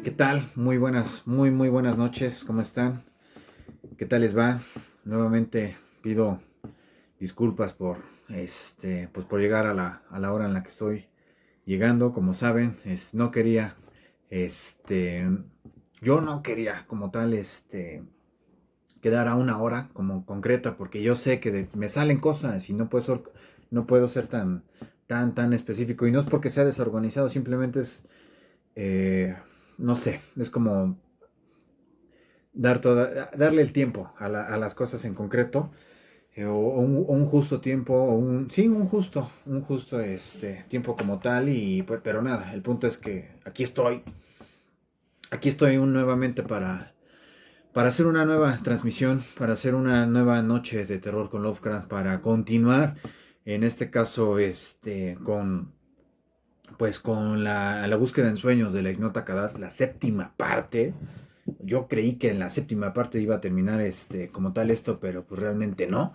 ¿Qué tal? Muy buenas, muy buenas noches. ¿Cómo están? ¿Qué tal les va? Nuevamente pido disculpas por pues por llegar a la hora en la que estoy llegando. Como saben, no quería, este, yo no quería como tal, quedar a una hora como concreta, porque yo sé que me salen cosas y no puedo ser tan específico. Y no es porque sea desorganizado, simplemente es, eh, no sé, es como darle el tiempo a las cosas en concreto, o un justo tiempo, sí, un justo tiempo como tal, y pues, pero nada, el punto es que aquí estoy nuevamente para hacer una nueva transmisión, para hacer una nueva noche de terror con Lovecraft, para continuar, en este caso, con la búsqueda en sueños de la Ignota Kadar, la séptima parte. Yo creí que en la séptima parte iba a terminar como tal esto, pero pues realmente no.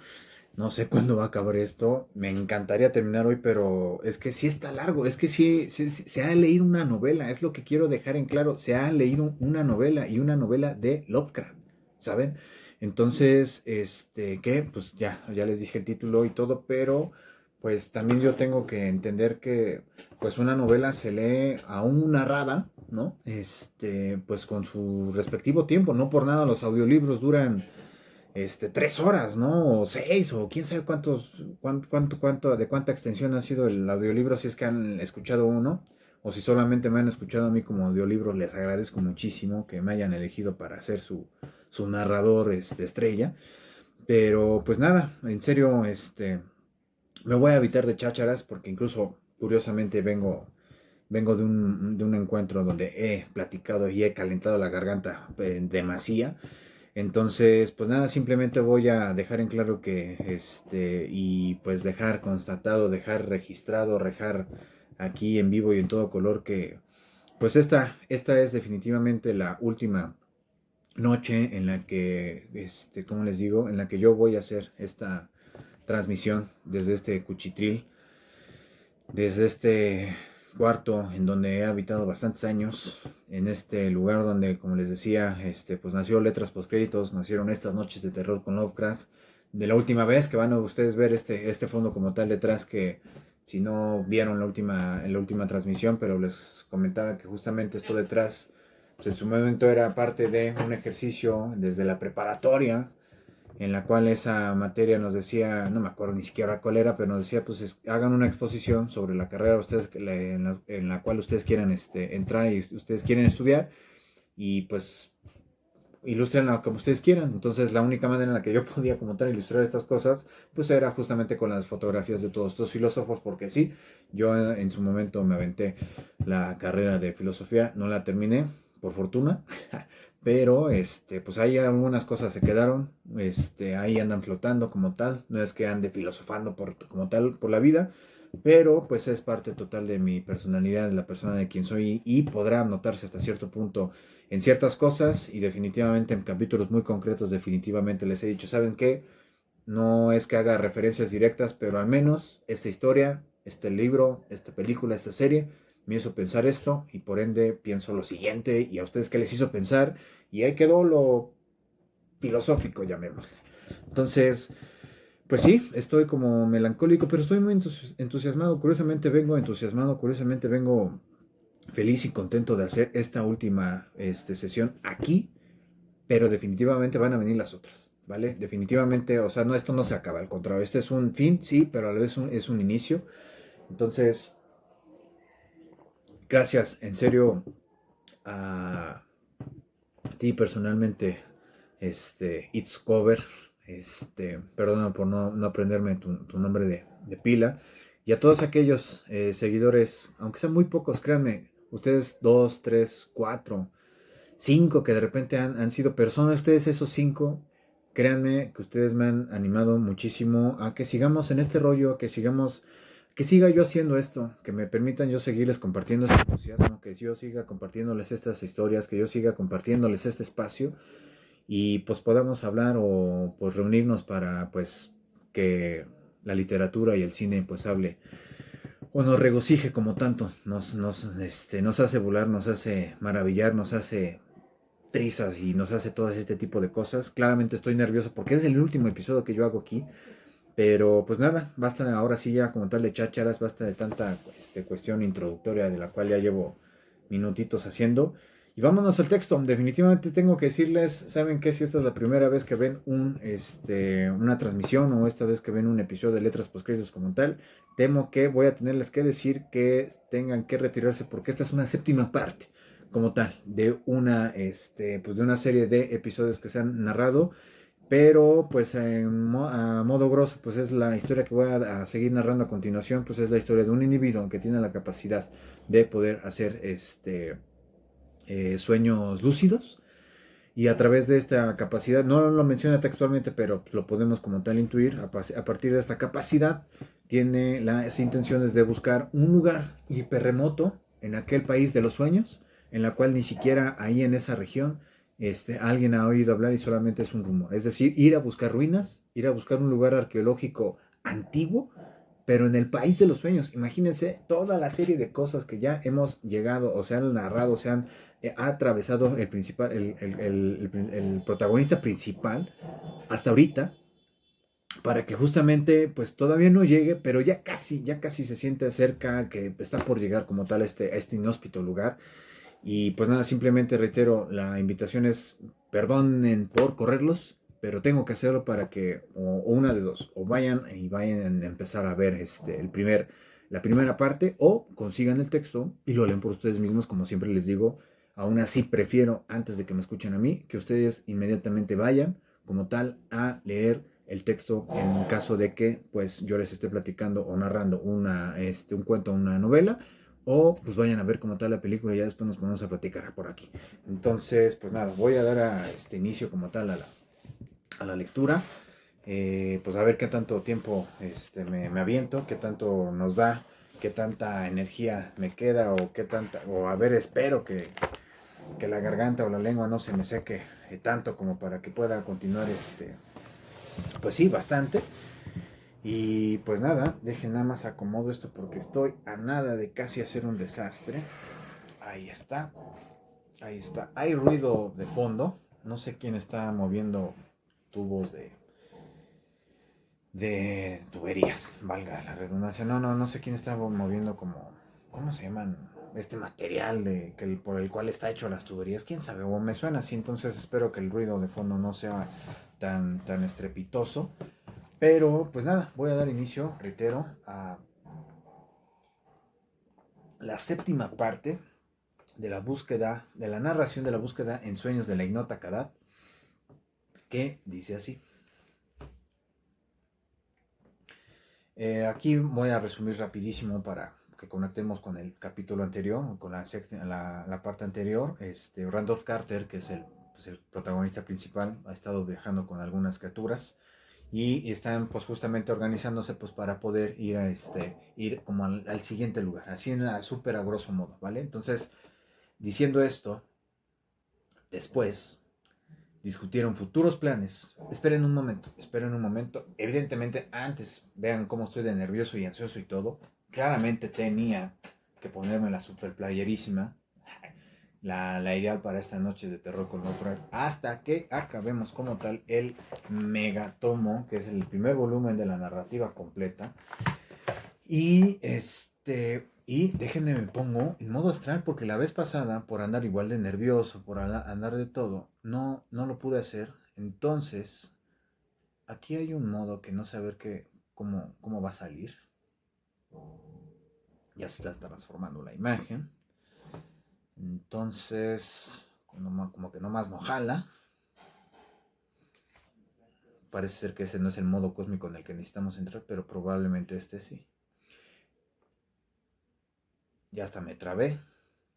No sé cuándo va a acabar esto. Me encantaría terminar hoy, pero es que sí está largo. Es que sí, se ha leído una novela. Es lo que quiero dejar en claro. Se ha leído una novela y una novela de Lovecraft, ¿saben? Entonces, ¿qué? Pues ya les dije el título y todo, pero pues también yo tengo que entender que pues una novela se lee aún narrada, ¿no? Pues con su respectivo tiempo. No por nada los audiolibros duran 3 horas, ¿no? O 6, o quién sabe de cuánta extensión ha sido el audiolibro, si es que han escuchado uno, o si solamente me han escuchado a mí como audiolibro. Les agradezco muchísimo que me hayan elegido para ser su narrador estrella. Pero pues nada, en serio, me voy a evitar de chácharas, porque incluso, curiosamente, vengo de un encuentro donde he platicado y he calentado la garganta demasía. Entonces, pues nada, simplemente voy a dejar en claro que, y pues dejar constatado, dejar registrado, dejar aquí en vivo y en todo color que, pues esta es definitivamente la última noche en la que, como les digo, en la que yo voy a hacer esta transmisión desde este cuchitril, desde este cuarto en donde he habitado bastantes años, en este lugar donde, como les decía, pues nació Letras Postcréditos, nacieron estas noches de terror con Lovecraft. De la última vez que van a ustedes ver este fondo como tal detrás, que si no vieron en la última transmisión, pero les comentaba que justamente esto detrás, pues en su momento era parte de un ejercicio desde la preparatoria, en la cual esa materia nos decía, no me acuerdo ni siquiera cuál era, pero nos decía, pues hagan una exposición sobre la carrera ustedes, en la cual ustedes quieren entrar y ustedes quieren estudiar, y pues ilustrenla como ustedes quieran. Entonces la única manera en la que yo podía como tal ilustrar estas cosas, pues era justamente con las fotografías de todos estos filósofos, porque sí, yo en su momento me aventé la carrera de filosofía, no la terminé, por fortuna, pero pues ahí algunas cosas se quedaron, ahí andan flotando como tal. No es que ande filosofando como tal por la vida, pero pues es parte total de mi personalidad, de la persona de quien soy, y podrá notarse hasta cierto punto en ciertas cosas, y definitivamente en capítulos muy concretos definitivamente les he dicho, ¿saben qué? No es que haga referencias directas, pero al menos esta historia, este libro, esta película, esta serie me hizo pensar esto, y por ende pienso lo siguiente. ¿Y a ustedes qué les hizo pensar? Y ahí quedó lo filosófico, llamémosle. Entonces, pues sí, estoy como melancólico, pero estoy muy entusiasmado. Curiosamente vengo entusiasmado, curiosamente vengo feliz y contento de hacer esta última sesión aquí, pero definitivamente van a venir las otras, ¿vale? Definitivamente, o sea, no, esto no se acaba, al contrario, este es un fin, sí, pero a la vez es un inicio. Entonces, gracias, en serio, a ti personalmente, It's Cover, perdona por no aprenderme tu nombre de pila, y a todos aquellos seguidores, aunque sean muy pocos, créanme, ustedes 2, 3, 4, 5 que de repente han sido personas, ustedes esos 5, créanme que ustedes me han animado muchísimo a que sigamos en este rollo, que siga yo haciendo esto, que me permitan yo seguirles compartiendo este entusiasmo, que yo siga compartiéndoles estas historias, que yo siga compartiéndoles este espacio. y pues podamos hablar o pues reunirnos para pues que la literatura y el cine pues hable o nos regocije como tanto, nos hace volar, nos hace maravillar, nos hace trizas y nos hace todo este tipo de cosas. Claramente estoy nervioso porque es el último episodio que yo hago aquí, pero pues nada, basta ahora sí ya como tal de chácharas, basta de tanta cuestión introductoria de la cual ya llevo minutitos haciendo. Y vámonos al texto. Definitivamente tengo que decirles, ¿saben qué? Si esta es la primera vez que ven una transmisión o esta vez que ven un episodio de Letras Postcréditos como tal, temo que voy a tenerles que decir que tengan que retirarse porque esta es una séptima parte como tal de pues de una serie de episodios que se han narrado, pero pues a modo grosso pues es la historia que voy a seguir narrando a continuación, pues es la historia de un individuo que tiene la capacidad de poder hacer sueños lúcidos, y a través de esta capacidad, no lo menciona textualmente, pero lo podemos como tal intuir, a partir de esta capacidad tiene las intenciones de buscar un lugar hiperremoto en aquel país de los sueños, en la cual ni siquiera ahí en esa región alguien ha oído hablar y solamente es un rumor. Es decir, ir a buscar ruinas, ir a buscar un lugar arqueológico antiguo, pero en el país de los sueños. Imagínense toda la serie de cosas que ya hemos llegado o se han narrado, se han ha atravesado el protagonista principal hasta ahorita, para que justamente pues todavía no llegue, pero ya casi se siente cerca, que está por llegar como tal a este inhóspito lugar. Y pues nada, simplemente reitero, la invitación es, perdonen por correrlos, pero tengo que hacerlo para que, o una de dos, o vayan a empezar a ver la primera parte, o consigan el texto y lo leen por ustedes mismos, como siempre les digo. Aún así prefiero, antes de que me escuchen a mí, que ustedes inmediatamente vayan como tal a leer el texto en caso de que pues yo les esté platicando o narrando un cuento o una novela, o pues vayan a ver como tal la película y ya después nos ponemos a platicar por aquí. Entonces, pues nada, voy a dar a este inicio como tal a la lectura. Pues a ver qué tanto tiempo me aviento, qué tanto nos da, qué tanta energía me queda, o qué tanta, o a ver, espero que la garganta o la lengua no se me seque tanto como para que pueda continuar pues sí, bastante. Y pues nada, dejen nada más acomodo esto porque estoy a nada de casi hacer un desastre. Ahí está. Ahí está. Hay ruido de fondo. No sé quién está moviendo tubos de tuberías, valga la redundancia. No sé quién está moviendo como, ¿cómo se llaman? Este material por el cual está hecho las tuberías. ¿Quién sabe? O me suena así, entonces espero que el ruido de fondo no sea tan estrepitoso. Pero pues nada, voy a dar inicio, reitero, a la séptima parte de la búsqueda, de la narración de la búsqueda en sueños de la ignota Kadat, que dice así. Aquí voy a resumir rapidísimo para que conectemos con el capítulo anterior, con la parte anterior. Randolph Carter, que es pues el protagonista principal, ha estado viajando con algunas criaturas y están pues justamente organizándose pues para poder ir como al siguiente lugar, así súper a grosso modo, ¿vale? Entonces, diciendo esto, después discutieron futuros planes. Esperen un momento. Evidentemente, antes vean cómo estoy de nervioso y ansioso y todo. Claramente tenía que ponerme la super playerísima, la ideal para esta noche de terror con Lovecraft, hasta que acabemos como tal el megatomo, que es el primer volumen de la narrativa completa. Y déjenme me pongo en modo astral porque la vez pasada, por andar igual de nervioso, por andar de todo, no lo pude hacer. Entonces, aquí hay un modo que no sé a ver cómo va a salir. Ya se está transformando la imagen. Entonces, como que nomás no jala. Parece ser que ese no es el modo cósmico en el que necesitamos entrar, pero probablemente este sí. Ya hasta me trabé.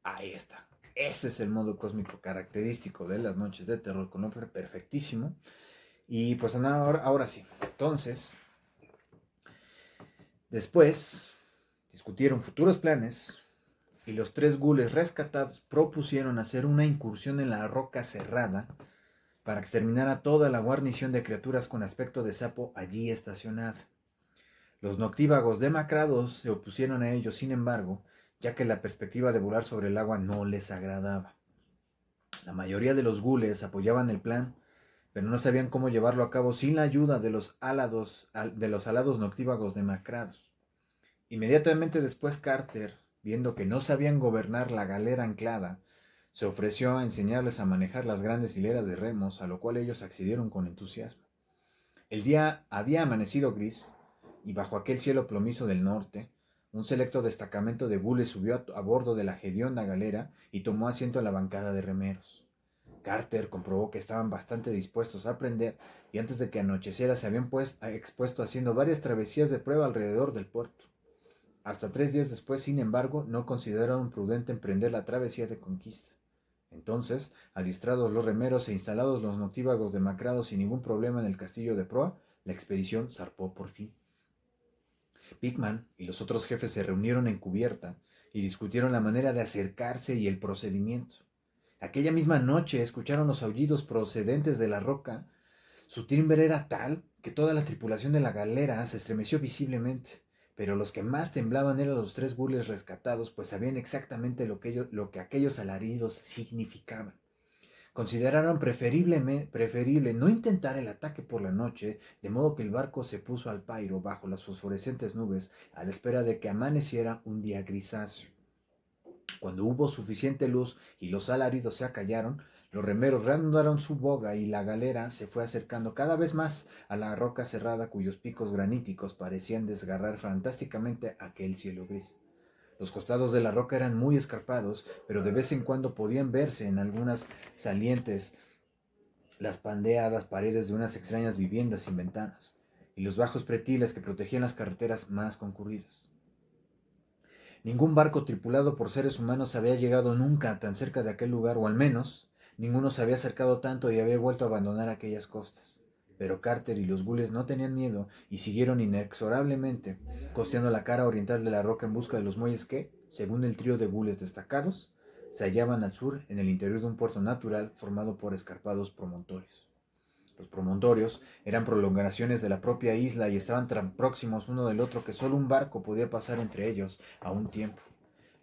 Ahí está. Ese es el modo cósmico característico de las noches de terror con Lovecraft. Perfectísimo. Y pues ahora sí. Entonces, después discutieron futuros planes y los tres gules rescatados propusieron hacer una incursión en la roca cerrada para exterminar a toda la guarnición de criaturas con aspecto de sapo allí estacionada. Los noctívagos demacrados se opusieron a ellos, sin embargo, ya que la perspectiva de volar sobre el agua no les agradaba. La mayoría de los gules apoyaban el plan, pero no sabían cómo llevarlo a cabo sin la ayuda de los alados noctívagos demacrados. Inmediatamente después Carter, viendo que no sabían gobernar la galera anclada, se ofreció a enseñarles a manejar las grandes hileras de remos, a lo cual ellos accedieron con entusiasmo. El día había amanecido gris, y bajo aquel cielo plomizo del norte, un selecto destacamento de gules subió a bordo de la hedionda galera y tomó asiento en la bancada de remeros. Carter comprobó que estaban bastante dispuestos a aprender, y antes de que anocheciera se habían expuesto haciendo varias travesías de prueba alrededor del puerto. Hasta 3 días después, sin embargo, no consideraron prudente emprender la travesía de conquista. Entonces, adiestrados los remeros e instalados los noctívagos demacrados sin ningún problema en el castillo de proa, la expedición zarpó por fin. Pickman y los otros jefes se reunieron en cubierta y discutieron la manera de acercarse y el procedimiento. Aquella misma noche escucharon los aullidos procedentes de la roca. Su timbre era tal que toda la tripulación de la galera se estremeció visiblemente, pero los que más temblaban eran los 3 gules rescatados, pues sabían exactamente lo que aquellos alaridos significaban. Consideraron preferible no intentar el ataque por la noche, de modo que el barco se puso al pairo bajo las fosforescentes nubes a la espera de que amaneciera un día grisáceo. Cuando hubo suficiente luz y los alaridos se acallaron, los remeros reanudaron su boga y la galera se fue acercando cada vez más a la roca cerrada cuyos picos graníticos parecían desgarrar fantásticamente aquel cielo gris. Los costados de la roca eran muy escarpados, pero de vez en cuando podían verse en algunas salientes las pandeadas paredes de unas extrañas viviendas sin ventanas y los bajos pretiles que protegían las carreteras más concurridas. Ningún barco tripulado por seres humanos había llegado nunca tan cerca de aquel lugar, o al menos ninguno se había acercado tanto y había vuelto a abandonar aquellas costas. Pero Carter y los gules no tenían miedo y siguieron inexorablemente costeando la cara oriental de la roca en busca de los muelles que, según el trío de gules destacados, se hallaban al sur en el interior de un puerto natural formado por escarpados promontorios. Los promontorios eran prolongaciones de la propia isla y estaban tan próximos uno del otro que solo un barco podía pasar entre ellos a un tiempo.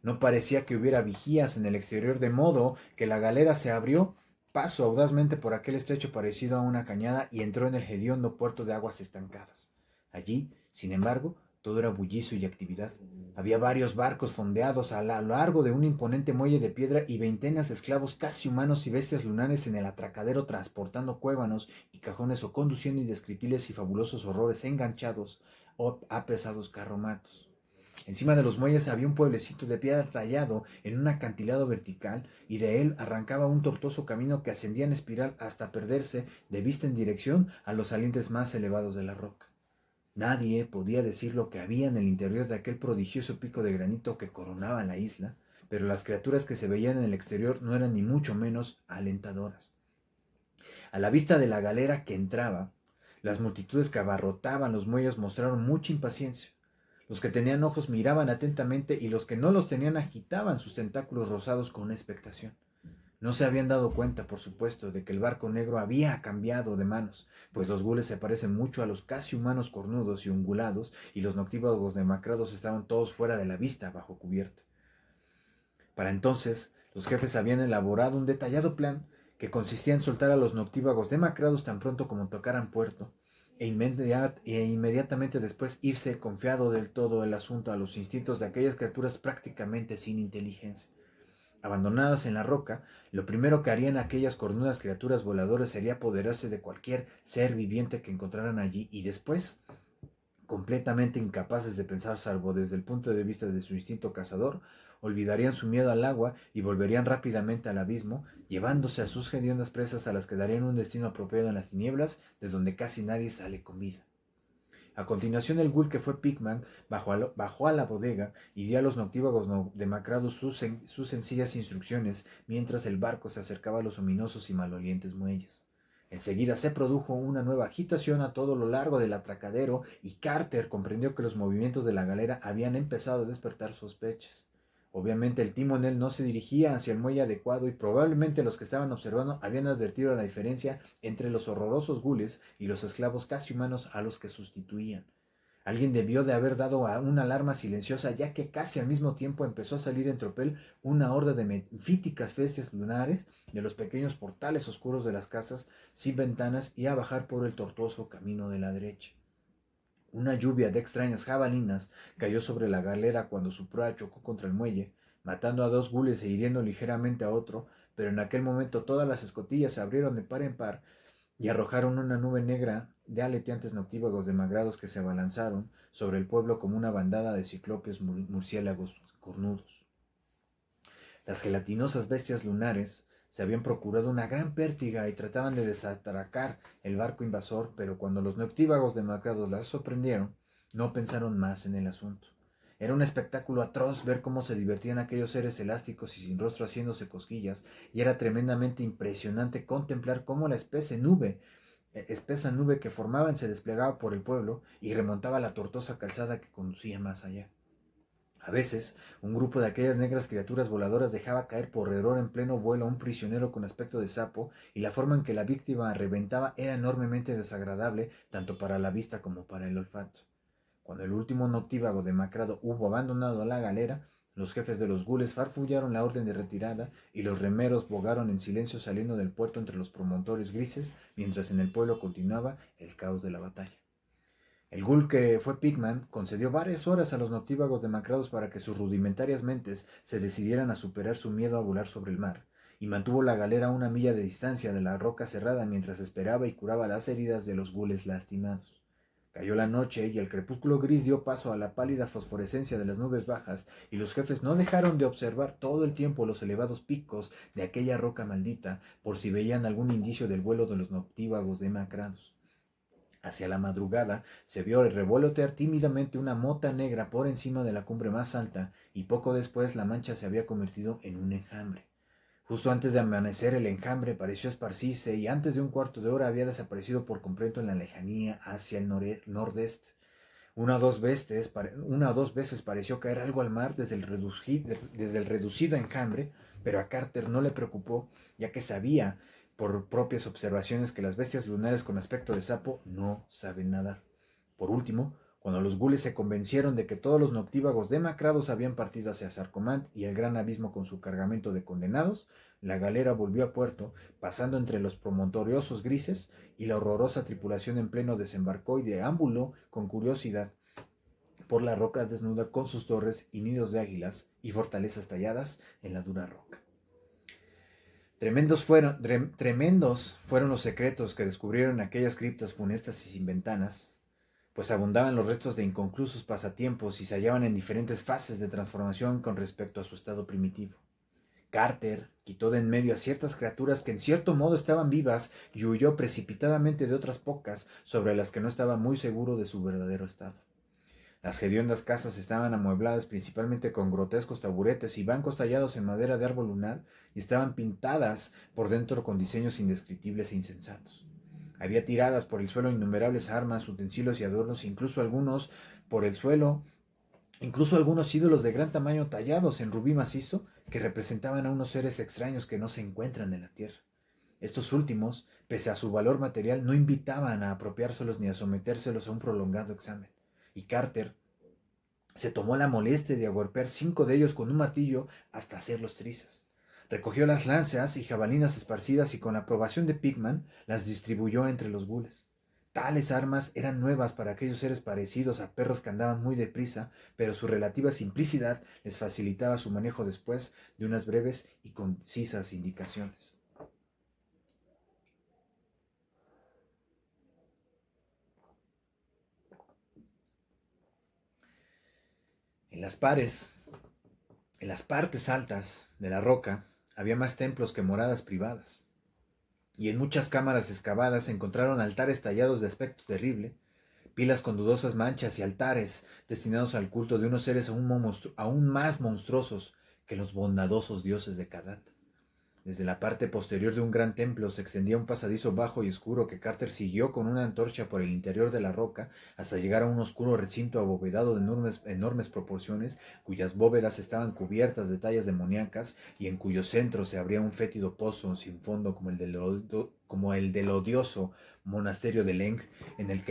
No parecía que hubiera vigías en el exterior, de modo que la galera se abrió paso audazmente por aquel estrecho parecido a una cañada y entró en el hediondo puerto de aguas estancadas. Allí, sin embargo, todo era bullicio y actividad. Había varios barcos fondeados a lo largo de un imponente muelle de piedra y veintenas de esclavos casi humanos y bestias lunares en el atracadero transportando cuévanos y cajones o conduciendo indescriptibles y fabulosos horrores enganchados a pesados carromatos. Encima de los muelles había un pueblecito de piedra tallado en un acantilado vertical y de él arrancaba un tortuoso camino que ascendía en espiral hasta perderse de vista en dirección a los salientes más elevados de la roca. Nadie podía decir lo que había en el interior de aquel prodigioso pico de granito que coronaba la isla, pero las criaturas que se veían en el exterior no eran ni mucho menos alentadoras. A la vista de la galera que entraba, las multitudes que abarrotaban los muelles mostraron mucha impaciencia. Los que tenían ojos miraban atentamente y los que no los tenían agitaban sus tentáculos rosados con expectación. No se habían dado cuenta, por supuesto, de que el barco negro había cambiado de manos, pues los gules se parecen mucho a los casi humanos cornudos y ungulados, y los noctívagos demacrados estaban todos fuera de la vista, bajo cubierta. Para entonces, los jefes habían elaborado un detallado plan que consistía en soltar a los noctívagos demacrados tan pronto como tocaran puerto, e inmediatamente después irse confiado del todo el asunto a los instintos de aquellas criaturas prácticamente sin inteligencia. Abandonadas en la roca, lo primero que harían aquellas cornudas criaturas voladoras sería apoderarse de cualquier ser viviente que encontraran allí y después, completamente incapaces de pensar salvo desde el punto de vista de su instinto cazador, olvidarían su miedo al agua y volverían rápidamente al abismo, llevándose a sus hediondas presas a las que darían un destino apropiado en las tinieblas, de donde casi nadie sale con vida. A continuación el ghoul que fue Pickman bajó a la bodega y dio a los noctívagos demacrados sus sencillas instrucciones mientras el barco se acercaba a los ominosos y malolientes muelles. Enseguida se produjo una nueva agitación a todo lo largo del atracadero y Carter comprendió que los movimientos de la galera habían empezado a despertar sospechas. Obviamente el timonel no se dirigía hacia el muelle adecuado y probablemente los que estaban observando habían advertido la diferencia entre los horrorosos gules y los esclavos casi humanos a los que sustituían. Alguien debió de haber dado una alarma silenciosa, ya que casi al mismo tiempo empezó a salir en tropel una horda de metíficas bestias lunares de los pequeños portales oscuros de las casas sin ventanas y a bajar por el tortuoso camino de la derecha. Una lluvia de extrañas jabalinas cayó sobre la galera cuando su proa chocó contra el muelle, matando a 2 gules e hiriendo ligeramente a otro, pero en aquel momento todas las escotillas se abrieron de par en par y arrojaron una nube negra de aleteantes noctívagos demagrados que se abalanzaron sobre el pueblo como una bandada de ciclópeos murciélagos cornudos. Las gelatinosas bestias lunares se habían procurado una gran pértiga y trataban de desatracar el barco invasor, pero cuando los noctívagos demacrados las sorprendieron, no pensaron más en el asunto. Era un espectáculo atroz ver cómo se divertían aquellos seres elásticos y sin rostro haciéndose cosquillas, y era tremendamente impresionante contemplar cómo la espesa nube que formaban se desplegaba por el pueblo y remontaba la tortuosa calzada que conducía más allá. A veces, un grupo de aquellas negras criaturas voladoras dejaba caer por error en pleno vuelo a un prisionero con aspecto de sapo, y la forma en que la víctima reventaba era enormemente desagradable tanto para la vista como para el olfato. Cuando el último noctívago demacrado hubo abandonado la galera, los jefes de los gules farfullaron la orden de retirada y los remeros bogaron en silencio saliendo del puerto entre los promontorios grises, mientras en el pueblo continuaba el caos de la batalla. El ghoul que fue Pigman concedió varias horas a los noctívagos demacrados para que sus rudimentarias mentes se decidieran a superar su miedo a volar sobre el mar, y mantuvo la galera a 1 milla de distancia de la roca cerrada mientras esperaba y curaba las heridas de los gules lastimados. Cayó la noche y el crepúsculo gris dio paso a la pálida fosforescencia de las nubes bajas, y los jefes no dejaron de observar todo el tiempo los elevados picos de aquella roca maldita por si veían algún indicio del vuelo de los noctívagos demacrados. Hacia la madrugada se vio revolotear tímidamente una mota negra por encima de la cumbre más alta, y poco después la mancha se había convertido en un enjambre. Justo antes de amanecer el enjambre pareció esparcirse y antes de un cuarto de hora había desaparecido por completo en la lejanía hacia el nordeste. Una o dos veces pareció caer algo al mar desde el reducido enjambre, pero a Carter no le preocupó, ya que sabía por propias observaciones que las bestias lunares con aspecto de sapo no saben nadar. Por último, cuando los gules se convencieron de que todos los noctívagos demacrados habían partido hacia Sarcomant y el gran abismo con su cargamento de condenados, la galera volvió a puerto, pasando entre los promontoriosos grises, y la horrorosa tripulación en pleno desembarcó y deambuló con curiosidad por la roca desnuda con sus torres y nidos de águilas y fortalezas talladas en la dura roca. Tremendos fueron los secretos que descubrieron aquellas criptas funestas y sin ventanas, pues abundaban los restos de inconclusos pasatiempos y se hallaban en diferentes fases de transformación con respecto a su estado primitivo. Carter quitó de en medio a ciertas criaturas que en cierto modo estaban vivas y huyó precipitadamente de otras pocas sobre las que no estaba muy seguro de su verdadero estado. Las hediondas casas estaban amuebladas principalmente con grotescos taburetes y bancos tallados en madera de árbol lunar y estaban pintadas por dentro con diseños indescriptibles e insensatos. Había tiradas por el suelo innumerables armas, utensilios y adornos, incluso algunos ídolos de gran tamaño tallados en rubí macizo que representaban a unos seres extraños que no se encuentran en la tierra. Estos últimos, pese a su valor material, no invitaban a apropiárselos ni a sometérselos a un prolongado examen, y Carter se tomó la molestia de agolpear 5 de ellos con un martillo hasta hacerlos trizas. Recogió las lanzas y jabalinas esparcidas y con la aprobación de Pigman las distribuyó entre los gules. Tales armas eran nuevas para aquellos seres parecidos a perros que andaban muy deprisa, pero su relativa simplicidad les facilitaba su manejo después de unas breves y concisas indicaciones. En las partes altas de la roca había más templos que moradas privadas, y en muchas cámaras excavadas se encontraron altares tallados de aspecto terrible, pilas con dudosas manchas y altares destinados al culto de unos seres aún más monstruosos que los bondadosos dioses de Kadat. Desde la parte posterior de un gran templo se extendía un pasadizo bajo y oscuro que Carter siguió con una antorcha por el interior de la roca hasta llegar a un oscuro recinto abovedado de enormes proporciones, cuyas bóvedas estaban cubiertas de tallas demoníacas y en cuyo centro se abría un fétido pozo sin fondo como el del odioso monasterio de Leng, en el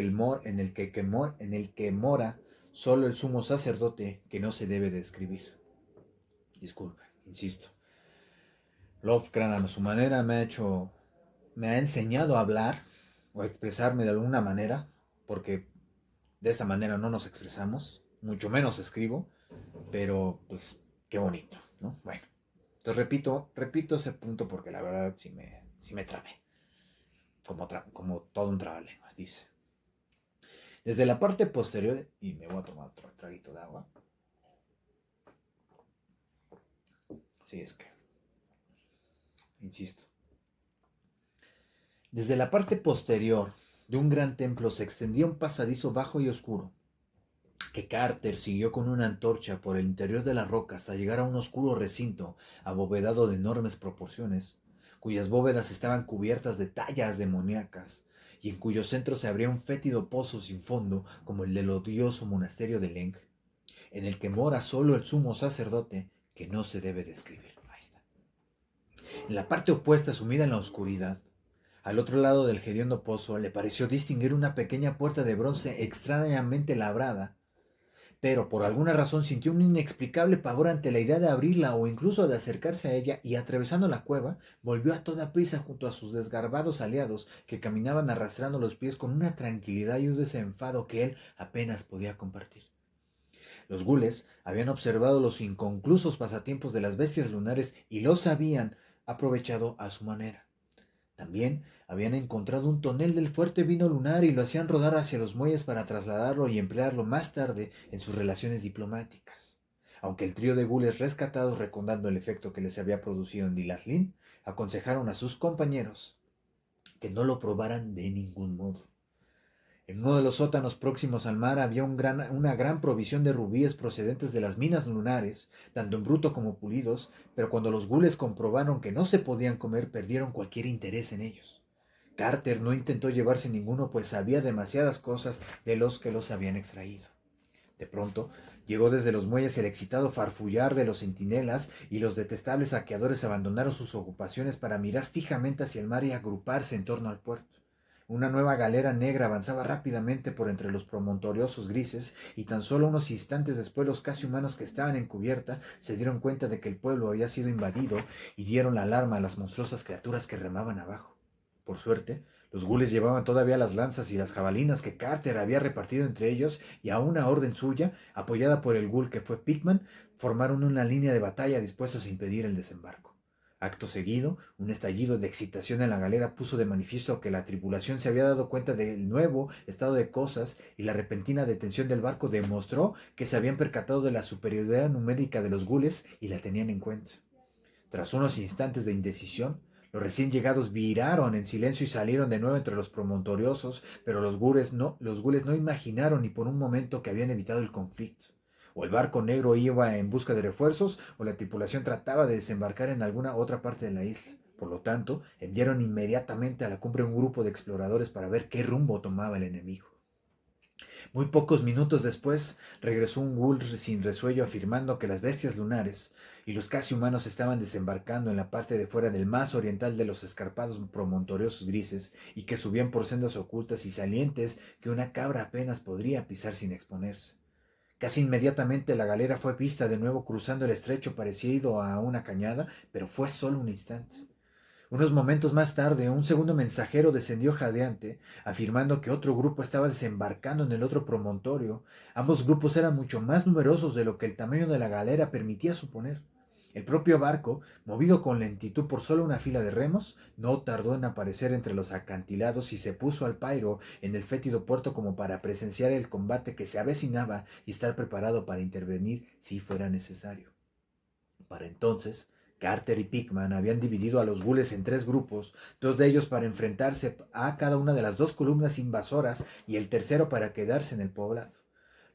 que mora solo el sumo sacerdote que no se debe describir. Disculpe, insisto. Lovecraft a su manera me ha enseñado a hablar o a expresarme de alguna manera, porque de esta manera no nos expresamos, mucho menos escribo, pero pues qué bonito, ¿no? Bueno, entonces repito ese punto porque la verdad sí me trabé, como todo un trabalenguas, dice. Desde la parte posterior, y me voy a tomar otro traguito de agua. Sí, es que, insisto. Desde la parte posterior de un gran templo se extendía un pasadizo bajo y oscuro, que Carter siguió con una antorcha por el interior de la roca hasta llegar a un oscuro recinto abovedado de enormes proporciones, cuyas bóvedas estaban cubiertas de tallas demoníacas, y en cuyo centro se abría un fétido pozo sin fondo como el del odioso monasterio de Leng, en el que mora solo el sumo sacerdote que no se debe describir. Ahí está. En la parte opuesta, sumida en la oscuridad, al otro lado del hediondo pozo, le pareció distinguir una pequeña puerta de bronce extrañamente labrada, pero por alguna razón sintió un inexplicable pavor ante la idea de abrirla o incluso de acercarse a ella, y atravesando la cueva, volvió a toda prisa junto a sus desgarbados aliados, que caminaban arrastrando los pies con una tranquilidad y un desenfado que él apenas podía compartir. Los gules habían observado los inconclusos pasatiempos de las bestias lunares y los habían aprovechado a su manera. También habían encontrado un tonel del fuerte vino lunar y lo hacían rodar hacia los muelles para trasladarlo y emplearlo más tarde en sus relaciones diplomáticas. Aunque el trío de gules rescatados, recordando el efecto que les había producido en Dilatlin, aconsejaron a sus compañeros que no lo probaran de ningún modo. En uno de los sótanos próximos al mar había una gran provisión de rubíes procedentes de las minas lunares, tanto en bruto como pulidos, pero cuando los gules comprobaron que no se podían comer, perdieron cualquier interés en ellos. Carter no intentó llevarse ninguno, pues sabía demasiadas cosas de los que los habían extraído. De pronto, llegó desde los muelles el excitado farfullar de los centinelas, y los detestables saqueadores abandonaron sus ocupaciones para mirar fijamente hacia el mar y agruparse en torno al puerto. Una nueva galera negra avanzaba rápidamente por entre los promontoriosos grises, y tan solo unos instantes después los casi humanos que estaban en cubierta se dieron cuenta de que el pueblo había sido invadido y dieron la alarma a las monstruosas criaturas que remaban abajo. Por suerte, los gules llevaban todavía las lanzas y las jabalinas que Carter había repartido entre ellos, y a una orden suya, apoyada por el ghoul que fue Pickman, formaron una línea de batalla dispuestos a impedir el desembarco. Acto seguido, un estallido de excitación en la galera puso de manifiesto que la tripulación se había dado cuenta del nuevo estado de cosas, y la repentina detención del barco demostró que se habían percatado de la superioridad numérica de los gules y la tenían en cuenta. Tras unos instantes de indecisión, los recién llegados viraron en silencio y salieron de nuevo entre los promontoriosos, pero los gules no imaginaron ni por un momento que habían evitado el conflicto. O el barco negro iba en busca de refuerzos, o la tripulación trataba de desembarcar en alguna otra parte de la isla. Por lo tanto, enviaron inmediatamente a la cumbre un grupo de exploradores para ver qué rumbo tomaba el enemigo. Muy pocos minutos después regresó un ghoul sin resuello afirmando que las bestias lunares y los casi humanos estaban desembarcando en la parte de fuera del más oriental de los escarpados promontoriosos grises, y que subían por sendas ocultas y salientes que una cabra apenas podría pisar sin exponerse. Casi inmediatamente la galera fue vista de nuevo cruzando el estrecho parecido a una cañada, pero fue solo un instante. Unos momentos más tarde, un segundo mensajero descendió jadeante, afirmando que otro grupo estaba desembarcando en el otro promontorio. Ambos grupos eran mucho más numerosos de lo que el tamaño de la galera permitía suponer. El propio barco, movido con lentitud por solo una fila de remos, no tardó en aparecer entre los acantilados y se puso al pairo en el fétido puerto como para presenciar el combate que se avecinaba y estar preparado para intervenir si fuera necesario. Para entonces, Carter y Pickman habían dividido a los gules en tres grupos, dos de ellos para enfrentarse a cada una de las dos columnas invasoras y el tercero para quedarse en el poblado.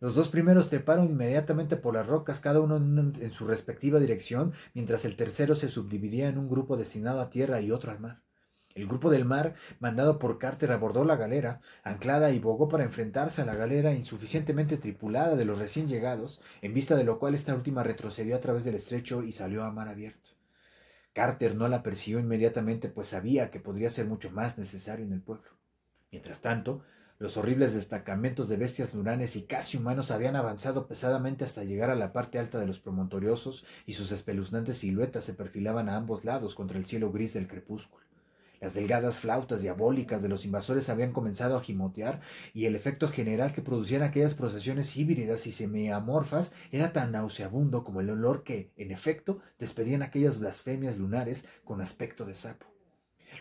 Los dos primeros treparon inmediatamente por las rocas, cada uno en su respectiva dirección, mientras el tercero se subdividía en un grupo destinado a tierra y otro al mar. El grupo del mar, mandado por Carter, abordó la galera, anclada, y bogó para enfrentarse a la galera insuficientemente tripulada de los recién llegados, en vista de lo cual esta última retrocedió a través del estrecho y salió a mar abierto. Carter no la persiguió inmediatamente, pues sabía que podría ser mucho más necesario en el pueblo. Mientras tanto, los horribles destacamentos de bestias lunares y casi humanos habían avanzado pesadamente hasta llegar a la parte alta de los promontoriosos, y sus espeluznantes siluetas se perfilaban a ambos lados contra el cielo gris del crepúsculo. Las delgadas flautas diabólicas de los invasores habían comenzado a gimotear, y el efecto general que producían aquellas procesiones híbridas y semiamorfas era tan nauseabundo como el olor que, en efecto, despedían aquellas blasfemias lunares con aspecto de sapo.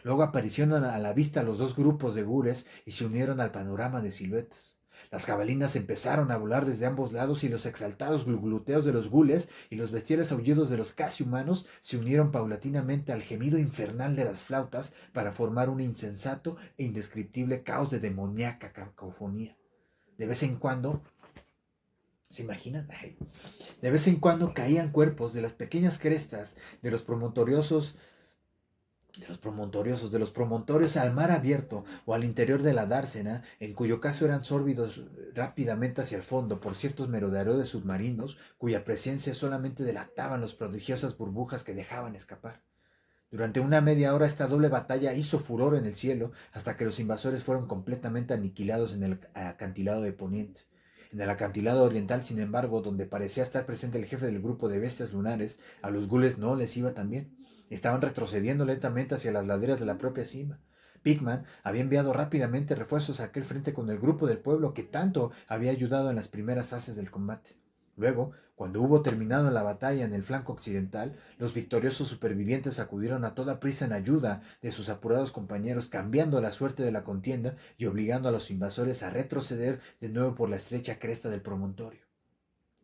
Luego aparecieron a la vista los dos grupos de gules y se unieron al panorama de siluetas. Las jabalinas empezaron a volar desde ambos lados, y los exaltados gluteos de los gules y los bestiales aullidos de los casi humanos se unieron paulatinamente al gemido infernal de las flautas para formar un insensato e indescriptible caos de demoníaca cacofonía. De vez en cuando, ¿se imaginan? De vez en cuando caían cuerpos de las pequeñas crestas de los promontorios al mar abierto o al interior de la dársena, en cuyo caso eran sorbidos rápidamente hacia el fondo por ciertos merodeadores submarinos, cuya presencia solamente delataban las prodigiosas burbujas que dejaban escapar. Durante una media hora esta doble batalla hizo furor en el cielo, hasta que los invasores fueron completamente aniquilados en el acantilado de Poniente. En el acantilado oriental, sin embargo, donde parecía estar presente el jefe del grupo de bestias lunares, a los gules no les iba tan bien. Estaban retrocediendo lentamente hacia las laderas de la propia cima. Pigman había enviado rápidamente refuerzos a aquel frente con el grupo del pueblo que tanto había ayudado en las primeras fases del combate. Luego, cuando hubo terminado la batalla en el flanco occidental, los victoriosos supervivientes acudieron a toda prisa en ayuda de sus apurados compañeros, cambiando la suerte de la contienda y obligando a los invasores a retroceder de nuevo por la estrecha cresta del promontorio.